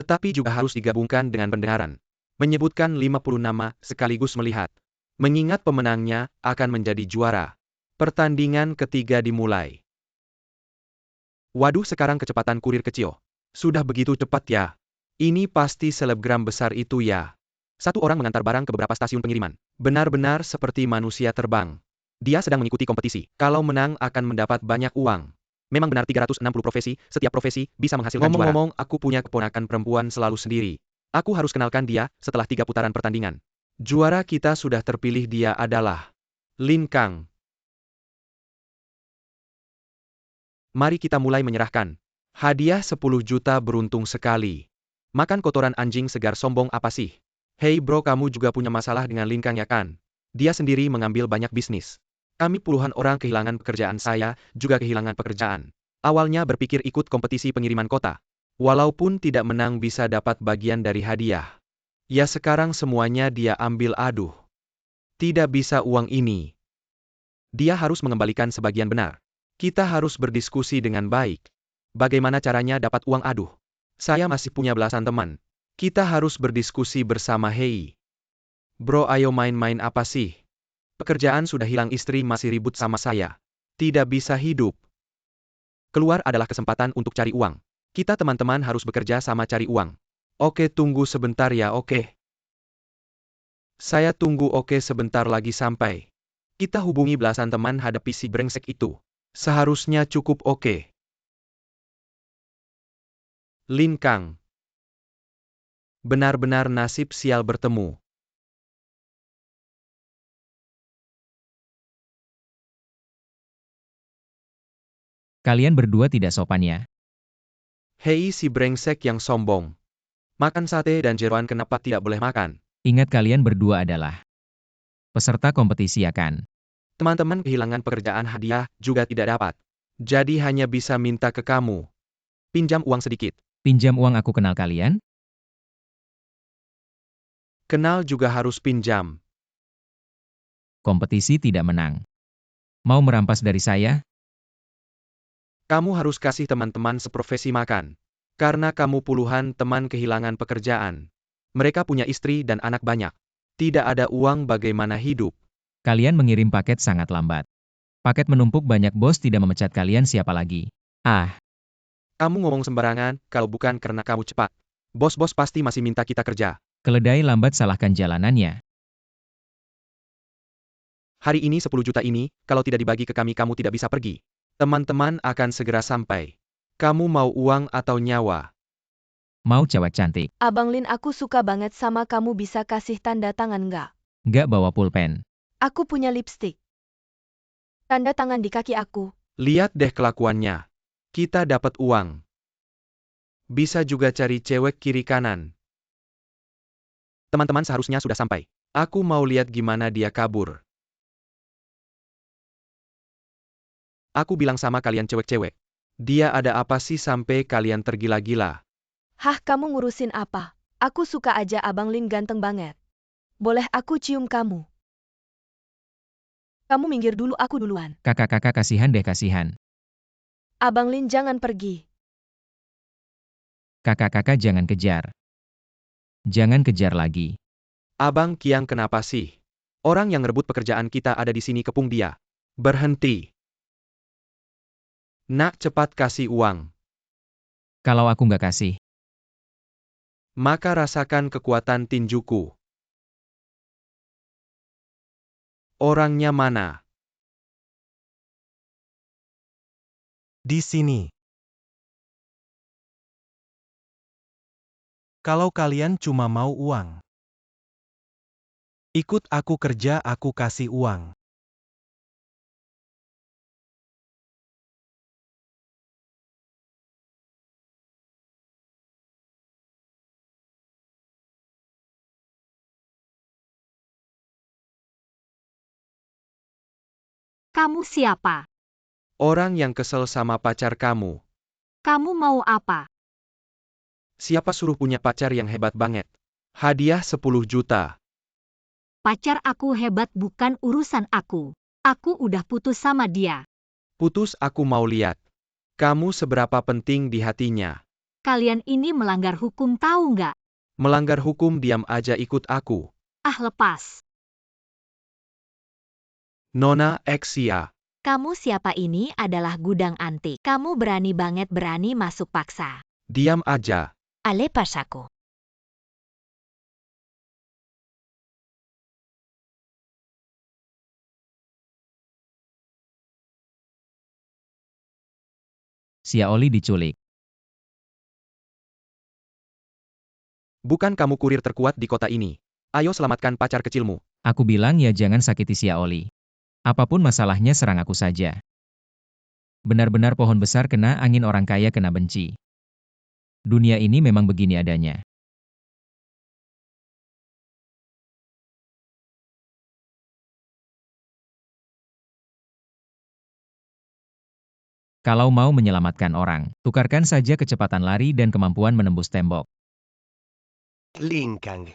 Tetapi juga harus digabungkan dengan pendengaran. Menyebutkan 50 nama sekaligus melihat. Mengingat pemenangnya akan menjadi juara. Pertandingan ketiga dimulai. Waduh, sekarang kecepatan kurir kecil. Sudah begitu cepat ya? Ini pasti selebgram besar itu ya. 1 orang mengantar barang ke beberapa stasiun pengiriman. Benar-benar seperti manusia terbang. Dia sedang mengikuti kompetisi. Kalau menang akan mendapat banyak uang. Memang benar 360 profesi, setiap profesi bisa menghasilkan juara. Ngomong-ngomong, aku punya keponakan perempuan selalu sendiri. Aku harus kenalkan dia setelah 3 putaran pertandingan. Juara kita sudah terpilih, dia adalah Linkang. Mari kita mulai menyerahkan. Hadiah 10 juta, beruntung sekali. Makan kotoran anjing segar, sombong apa sih? Hei bro, kamu juga punya masalah dengan Lin Kang ya kan? Dia sendiri mengambil banyak bisnis. Kami puluhan orang kehilangan pekerjaan, saya juga kehilangan pekerjaan. Awalnya berpikir ikut kompetisi pengiriman kota. Walaupun tidak menang bisa dapat bagian dari hadiah. Ya sekarang semuanya dia ambil, aduh. Tidak bisa uang ini. Dia harus mengembalikan sebagian benar. Kita harus berdiskusi dengan baik. Bagaimana caranya dapat uang, aduh. Saya masih punya belasan teman. Kita harus berdiskusi bersama. Hei. Bro, ayo main-main apa sih? Pekerjaan sudah hilang, istri masih ribut sama saya. Tidak bisa hidup. Keluar adalah kesempatan untuk cari uang. Kita teman-teman harus bekerja sama cari uang. Oke, tunggu sebentar ya, oke. Saya tunggu, oke, sebentar lagi sampai. Kita hubungi belasan teman hadapi si brengsek itu. Seharusnya cukup, oke. Lin Kang. Benar-benar nasib sial bertemu. Kalian berdua tidak sopan ya. Hei si brengsek yang sombong. Makan sate dan jeroan kenapa tidak boleh makan? Ingat kalian berdua adalah peserta kompetisi ya kan? Teman-teman kehilangan pekerjaan, hadiah juga tidak dapat. Jadi hanya bisa minta ke kamu. Pinjam uang sedikit. Pinjam uang, aku kenal kalian? Kenal juga harus pinjam. Kompetisi tidak menang. Mau merampas dari saya? Kamu harus kasih teman-teman seprofesi makan. Karena kamu puluhan teman kehilangan pekerjaan. Mereka punya istri dan anak banyak. Tidak ada uang, bagaimana hidup? Kalian mengirim paket sangat lambat. Paket menumpuk banyak, bos tidak memecat kalian, siapa lagi? Ah, Kamu ngomong sembarangan, kalau bukan karena kamu cepat. Bos-bos pasti masih minta kita kerja. keledai lambat salahkan jalanannya. Hari ini 10 juta ini, kalau tidak dibagi ke kami kamu tidak bisa pergi. Teman-teman akan segera sampai. Kamu mau uang atau nyawa? Mau cewek cantik. Abang Lin, aku suka banget sama kamu, bisa kasih tanda tangan nggak? Nggak bawa pulpen. Aku punya lipstik. Tanda tangan di kaki aku. Lihat deh kelakuannya. Kita dapat uang. Bisa juga cari cewek kiri kanan. Teman-teman seharusnya sudah sampai. Aku mau lihat gimana dia kabur. Aku bilang sama kalian cewek-cewek. Dia ada apa sih sampai kalian tergila-gila? Hah, kamu ngurusin apa? Aku suka aja, Abang Lin ganteng banget. Boleh aku cium kamu? Kamu minggir dulu, aku duluan. Kakak-kakak kasihan deh, kasihan. Abang Lin jangan pergi. Kakak-kakak jangan kejar. Jangan kejar lagi. Abang Kiang kenapa sih? Orang yang ngerebut pekerjaan kita ada di sini, kepung dia. Berhenti. Nak, cepat kasih uang. Kalau aku nggak kasih, Maka rasakan kekuatan tinjuku. Orangnya mana? Di sini. Kalau kalian cuma mau uang, ikut aku kerja, aku kasih uang. Kamu siapa? Orang yang kesel sama pacar kamu. Kamu mau apa? Siapa suruh punya pacar yang hebat banget? Hadiah 10 juta. Pacar aku hebat, bukan urusan aku. Aku udah putus sama dia. Putus, aku mau lihat. Kamu seberapa penting di hatinya. Kalian ini melanggar hukum, tahu nggak? Melanggar hukum, diam aja, ikut aku. Ah, lepas. Nona Exia. Kamu siapa? Ini adalah gudang antik. Kamu berani banget, berani masuk paksa. Diam aja. Ale pasaku. Xia Oli diculik. Bukan kamu kurir terkuat di kota ini. Ayo selamatkan pacar kecilmu. Aku bilang ya jangan sakiti Xia Oli. Apapun masalahnya serang aku saja. Benar-benar pohon besar kena angin, orang kaya kena benci. Dunia ini memang begini adanya. Kalau mau menyelamatkan orang, tukarkan saja kecepatan lari dan kemampuan menembus tembok. Linkang.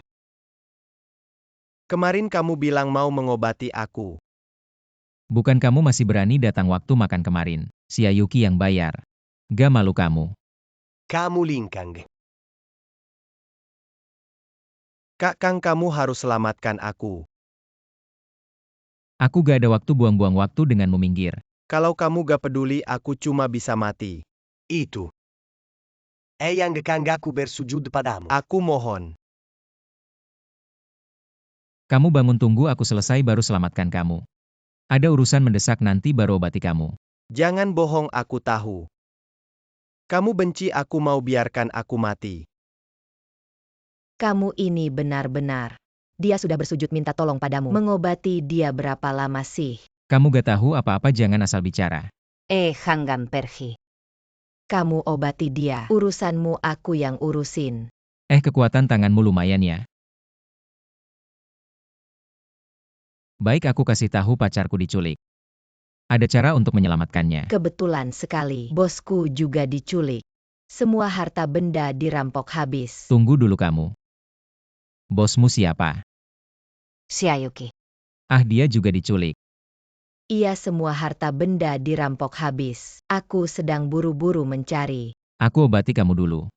Kemarin kamu bilang mau mengobati aku. Bukan kamu masih berani datang waktu makan kemarin. Xia Yuki yang bayar. Gak malu kamu. Kamu Linkang. Kakang, kamu harus selamatkan aku. Aku gak ada waktu buang-buang waktu denganmu minggir. Kalau kamu gak peduli, aku cuma bisa mati. Itu. Eyang Gekanggaku bersujud padamu. Aku mohon. Kamu bangun tunggu aku selesai baru selamatkan kamu. Ada urusan mendesak nanti baru obati kamu. Jangan bohong, aku tahu. Kamu benci aku, mau biarkan aku mati. Kamu ini benar-benar. Dia sudah bersujud minta tolong padamu. Mengobati dia berapa lama sih? Kamu gak tahu apa-apa jangan asal bicara. Hanggam Perhi. Kamu obati dia. Urusanmu aku yang urusin. Kekuatan tanganmu lumayan ya. Baik aku kasih tahu pacarku diculik. Ada cara untuk menyelamatkannya. Kebetulan sekali, bosku juga diculik. Semua harta benda dirampok habis. Tunggu dulu kamu. Bosmu siapa? Xia Yuki. Dia juga diculik. Iya, semua harta benda dirampok habis. Aku sedang buru-buru mencari. Aku obati kamu dulu.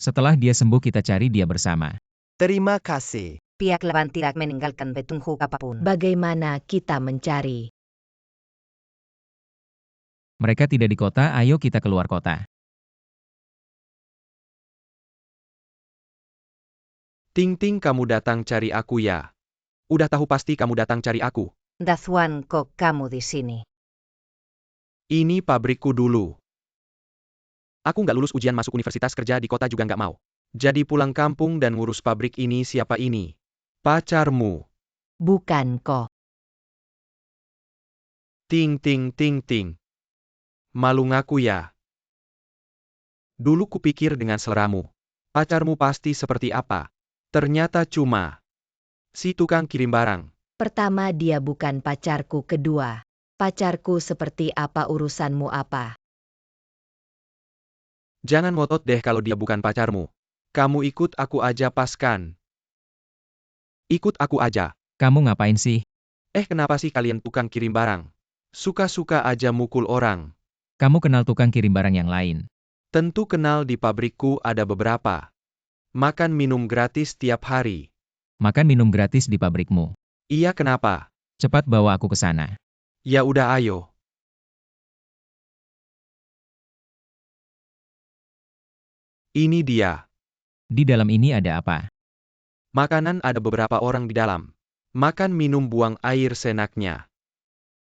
Setelah dia sembuh kita cari dia bersama. Terima kasih. Pihak lawan tidak meninggalkan petunjuk apapun. Bagaimana kita mencari? Mereka tidak di kota, ayo kita keluar kota. Ting-ting, kamu datang cari aku ya? Udah tahu pasti kamu datang cari aku. Daswan, kok kamu di sini? Ini pabrikku dulu. Aku nggak lulus ujian masuk universitas, kerja di kota juga nggak mau. Jadi pulang kampung dan ngurus pabrik ini. Siapa ini? Pacarmu. Bukan kok. Ting ting ting ting. Malu ngaku ya? Dulu kupikir dengan seleramu. Pacarmu pasti seperti apa? Ternyata cuma si tukang kirim barang. Pertama, dia bukan pacarku. Kedua, pacarku seperti apa, urusanmu apa? Jangan ngotot deh kalau dia bukan pacarmu. Kamu ikut aku aja pas kan? Ikut aku aja. Kamu ngapain sih? Kenapa sih kalian tukang kirim barang? Suka-suka aja mukul orang. Kamu kenal tukang kirim barang yang lain? Tentu kenal, di pabrikku ada beberapa. Makan minum gratis tiap hari. Makan minum gratis di pabrikmu. Iya, kenapa? Cepat bawa aku ke sana. Ya udah, ayo. Ini dia. Di dalam ini ada apa? Makanan, ada beberapa orang di dalam. Makan minum buang air senaknya.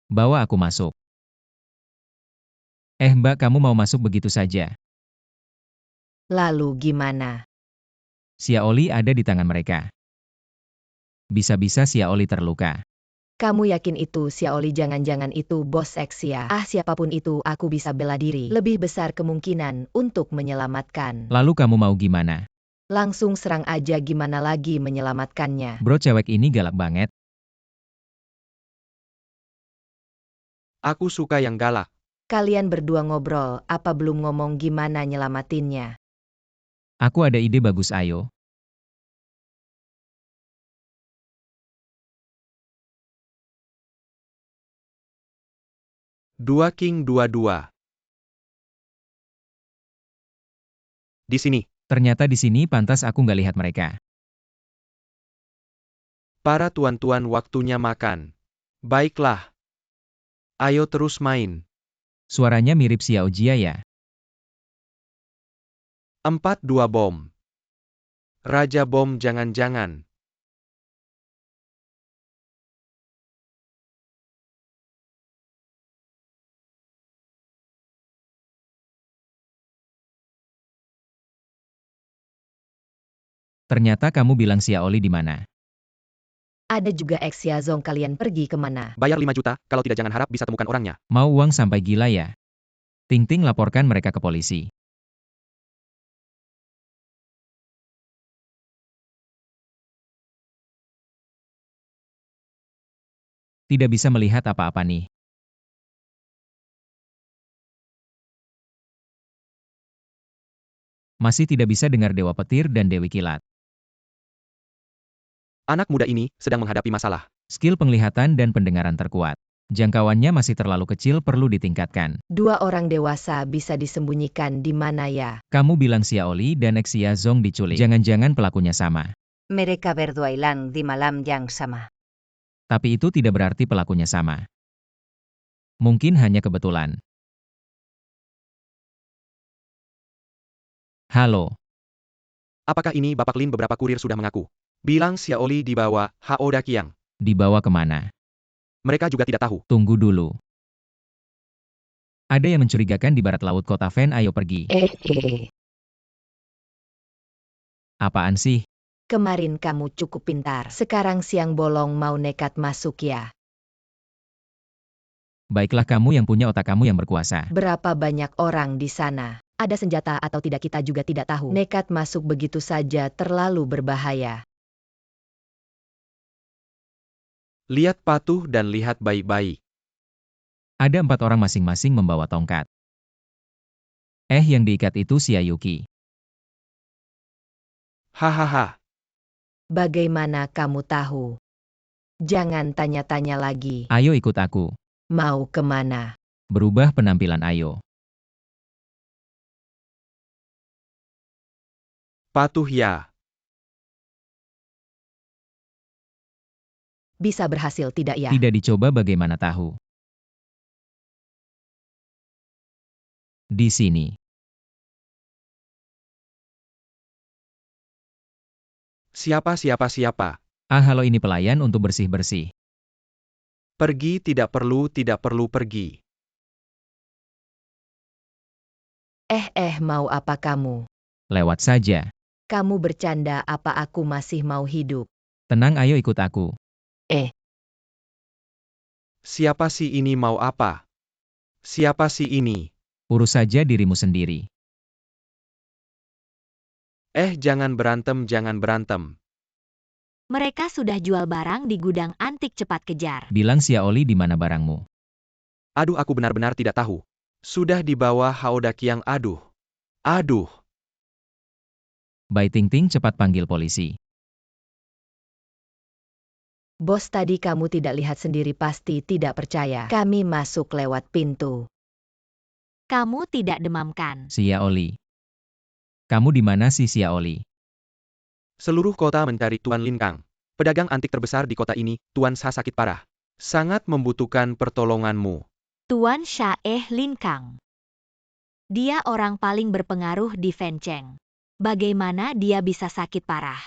Bawa aku masuk. Mbak, kamu mau masuk begitu saja? Lalu gimana? Xia Oli ada di tangan mereka. Bisa-bisa Xia Oli terluka. Kamu yakin itu Xia Oli? Jangan-jangan itu bos Xia. Siapapun itu, aku bisa bela diri. Lebih besar kemungkinan untuk menyelamatkan. Lalu kamu mau gimana? Langsung serang aja, gimana lagi menyelamatkannya? Bro, cewek ini galak banget. Aku suka yang galak. Kalian berdua ngobrol, apa belum ngomong gimana nyelamatinnya? Aku ada ide bagus, ayo. Dua king dua-dua. Di sini. Ternyata di sini pantas aku nggak lihat mereka. Para tuan-tuan, waktunya makan. Baiklah. Ayo terus main. Suaranya mirip Xiao Jia ya? 4-2 bom. Raja bom, jangan-jangan. Ternyata kamu bilang Xia Oli di mana? Ada juga Xia Zong, kalian pergi kemana? Bayar 5 juta, kalau tidak jangan harap bisa temukan orangnya. Mau uang sampai gila ya? Ting-ting, laporkan mereka ke polisi. Tidak bisa melihat apa-apa nih. Masih tidak bisa dengar Dewa Petir dan Dewi Kilat. Anak muda ini sedang menghadapi masalah. Skill penglihatan dan pendengaran terkuat. Jangkauannya masih terlalu kecil, perlu ditingkatkan. 2 orang dewasa bisa disembunyikan di mana ya? Kamu bilang Xiaoli dan Xia Zong diculik. Jangan-jangan pelakunya sama. Mereka berdua hilang di malam yang sama. Tapi itu tidak berarti pelakunya sama. Mungkin hanya kebetulan. Halo. Apakah ini Bapak Lin? Beberapa kurir sudah mengaku. Bilang Xiaoli dibawa Hao Daqiang. Dibawa kemana? Mereka juga tidak tahu. Tunggu dulu. Ada yang mencurigakan di barat laut kota Fen. Ayo pergi. Apaan sih? Kemarin kamu cukup pintar. Sekarang siang bolong mau nekat masuk ya? Baiklah, kamu yang punya otak, kamu yang berkuasa. Berapa banyak orang di sana? Ada senjata atau tidak kita juga tidak tahu. Nekat masuk begitu saja terlalu berbahaya. Lihat patuh dan lihat baik-baik. Ada 4 orang masing-masing membawa tongkat. Yang diikat itu Xia Yuki. Hahaha. Bagaimana kamu tahu? Jangan tanya-tanya lagi. Ayo ikut aku. Mau kemana? Berubah penampilan ayo. Patuh ya. Bisa berhasil tidak ya? Tidak dicoba bagaimana tahu. Di sini. Siapa? Halo, ini pelayan untuk bersih-bersih. Pergi, tidak perlu pergi. Mau apa kamu? Lewat saja. Kamu bercanda apa aku masih mau hidup? Tenang, ayo ikut aku. Siapa sih ini mau apa? Siapa sih ini? Urus saja dirimu sendiri. Jangan berantem. Mereka sudah jual barang di gudang antik, cepat kejar. Bilang Xiaoli di mana barangmu. Aduh, aku benar-benar tidak tahu. Sudah dibawa Hao Daqiang. Aduh. Bai Tingting, cepat panggil polisi. Bos, tadi kamu tidak lihat sendiri, pasti tidak percaya. Kami masuk lewat pintu. Kamu tidak demam kan? Xiaoli. Kamu di mana sih, Xiaoli? Seluruh kota mencari Tuan Lin Kang. Pedagang antik terbesar di kota ini. Tuan Sha sakit parah. Sangat membutuhkan pertolonganmu. Tuan Sha Lin Kang. Dia orang paling berpengaruh di Fencheng. Bagaimana dia bisa sakit parah?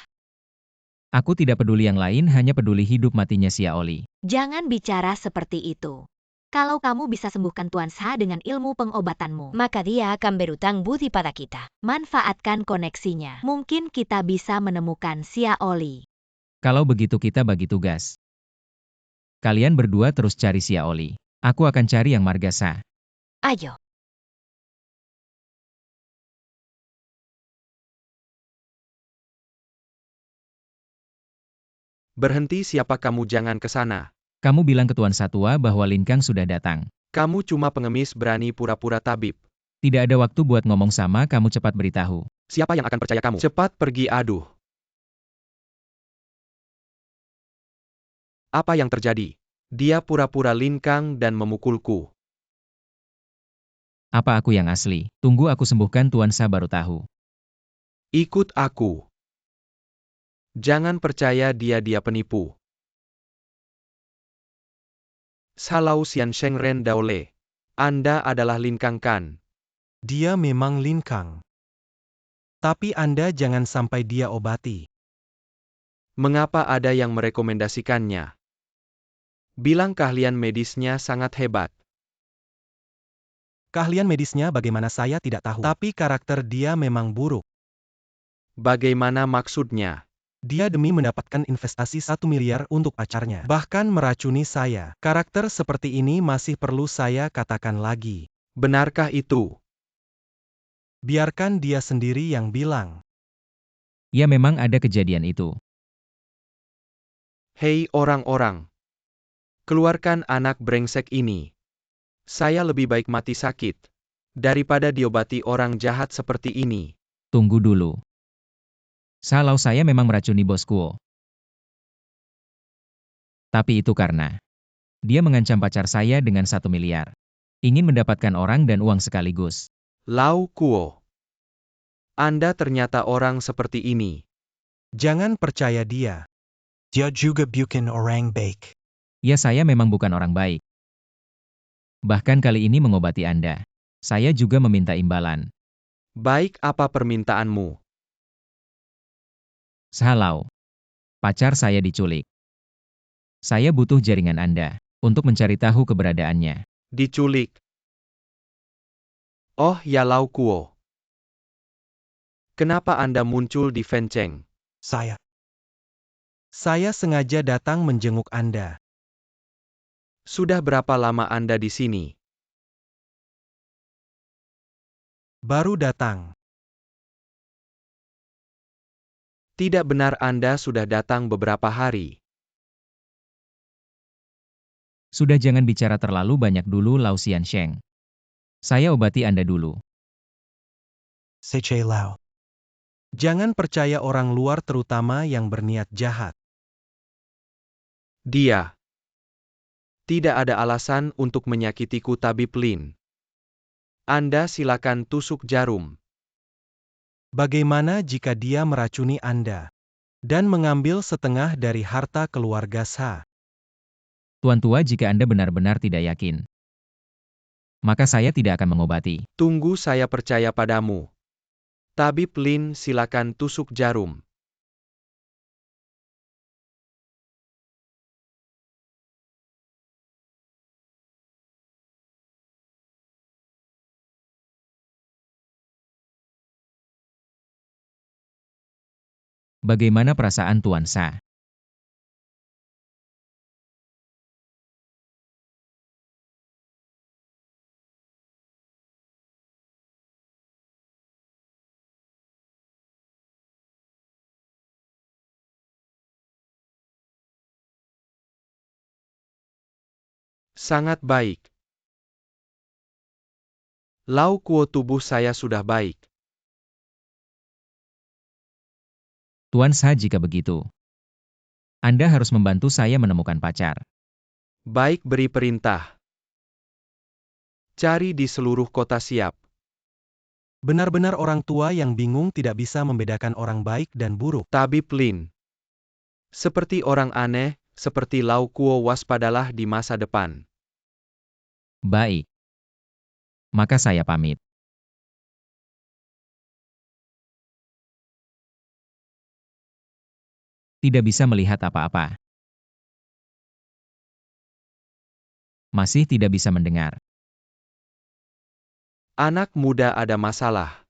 Aku tidak peduli yang lain, hanya peduli hidup matinya Xiaoli. Jangan bicara seperti itu. Kalau kamu bisa sembuhkan Tuan Sha dengan ilmu pengobatanmu, maka dia akan berutang budi pada kita. Manfaatkan koneksinya. Mungkin kita bisa menemukan Xiaoli. Kalau begitu kita bagi tugas. Kalian berdua terus cari Xiaoli. Aku akan cari yang marga Sha. Ayo. Berhenti, siapa kamu? Jangan ke sana. Kamu bilang ke Tuan Satua bahwa Lin Kang sudah datang. Kamu cuma pengemis berani pura-pura tabib. Tidak ada waktu buat ngomong sama kamu, cepat beritahu. Siapa yang akan percaya kamu? Cepat pergi, aduh. Apa yang terjadi? Dia pura-pura Lin Kang dan memukulku. Apa aku yang asli? Tunggu aku sembuhkan Tuan Sha baru tahu. Ikut aku. Jangan percaya dia penipu. Salau Xian Sheng Ren Daole. Anda adalah Lin Kang kan? Dia memang Lin Kang. Tapi Anda jangan sampai dia obati. Mengapa ada yang merekomendasikannya? Bilang keahlian medisnya sangat hebat. Keahlian medisnya bagaimana saya tidak tahu. Tapi karakter dia memang buruk. Bagaimana maksudnya? Dia demi mendapatkan investasi 1 miliar untuk pacarnya. Bahkan meracuni saya. Karakter seperti ini masih perlu saya katakan lagi. Benarkah itu? Biarkan dia sendiri yang bilang. Ya, memang ada kejadian itu. Hei orang-orang. Keluarkan anak brengsek ini. Saya lebih baik mati sakit daripada diobati orang jahat seperti ini. Tunggu dulu. Kalau saya memang meracuni Bos Kuo. Tapi itu karena dia mengancam pacar saya dengan 1 miliar. Ingin mendapatkan orang dan uang sekaligus. Lau Kuo. Anda ternyata orang seperti ini. Jangan percaya dia. Dia juga bukan orang baik. Ya, saya memang bukan orang baik. Bahkan kali ini mengobati Anda. Saya juga meminta imbalan. Baik, apa permintaanmu? Salau. Pacar saya diculik. Saya butuh jaringan Anda untuk mencari tahu keberadaannya. Diculik. Oh ya Lau Kuo. Kenapa Anda muncul di Fenceng? Saya sengaja datang menjenguk Anda. Sudah berapa lama Anda di sini? Baru datang. Tidak benar, Anda sudah datang beberapa hari. Sudah, jangan bicara terlalu banyak dulu, Lau Xiansheng. Saya obati Anda dulu. Lau. Jangan percaya orang luar, terutama yang berniat jahat. Dia. Tidak ada alasan untuk menyakitiku, Tabib Lin. Anda silakan tusuk jarum. Bagaimana jika dia meracuni Anda dan mengambil setengah dari harta keluarga Sa? Tuan tua, jika Anda benar-benar tidak yakin, maka saya tidak akan mengobati. Tunggu, saya percaya padamu. Tabib Lin, silakan tusuk jarum. Bagaimana perasaan Tuan Sa? Sangat baik. Lau Kuo, tubuh saya sudah baik. Tuan Sa, jika begitu, Anda harus membantu saya menemukan pacar. Baik, beri perintah. Cari di seluruh kota, siap. Benar-benar orang tua yang bingung, tidak bisa membedakan orang baik dan buruk. Tabib Lin. Seperti orang aneh, seperti Lau Kuo, waspadalah di masa depan. Baik. Maka saya pamit. Tidak bisa melihat apa-apa. Masih tidak bisa mendengar. Anak muda, ada masalah.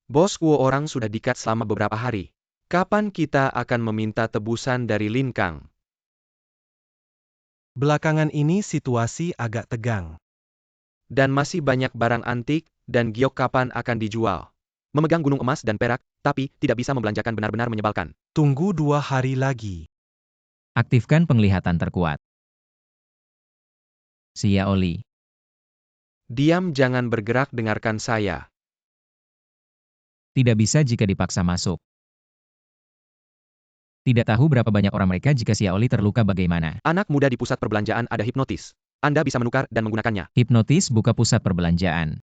Bos Kuo, orang sudah dikat selama beberapa hari. Kapan kita akan meminta tebusan dari Lin Kang? Belakangan ini situasi agak tegang. Dan masih banyak barang antik dan giok, kapan akan dijual? Memegang gunung emas dan perak, tapi tidak bisa membelanjakan, benar-benar menyebalkan. Tunggu 2 hari lagi. Aktifkan penglihatan terkuat. Xia Oli. Diam, jangan bergerak, dengarkan saya. Tidak bisa jika dipaksa masuk. Tidak tahu berapa banyak orang mereka jika Xia Oli terluka bagaimana. Anak muda, di pusat perbelanjaan ada hipnotis. Anda bisa menukar dan menggunakannya. Hipnotis buka pusat perbelanjaan.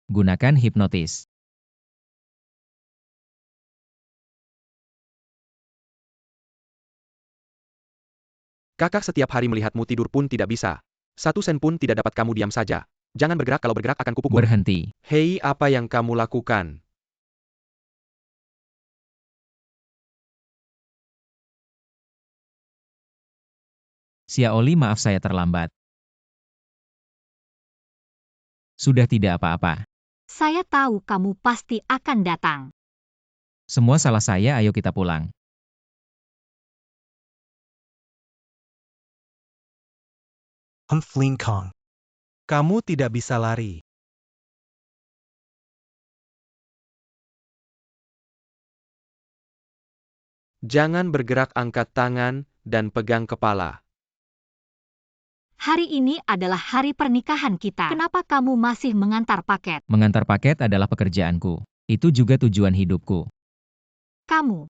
Gunakan hipnotis. Kakak setiap hari melihatmu tidur pun tidak bisa. 1 sen pun tidak dapat, kamu diam saja. Jangan bergerak, kalau bergerak akan kupukul. Berhenti. Hei, apa yang kamu lakukan? Xia Oli, maaf saya terlambat. Sudah tidak apa-apa. Saya tahu kamu pasti akan datang. Semua salah saya, ayo kita pulang. Lin Kang. Kamu tidak bisa lari. Jangan bergerak, angkat tangan, dan pegang kepala. Hari ini adalah hari pernikahan kita. Kenapa kamu masih mengantar paket? Mengantar paket adalah pekerjaanku. Itu juga tujuan hidupku. Kamu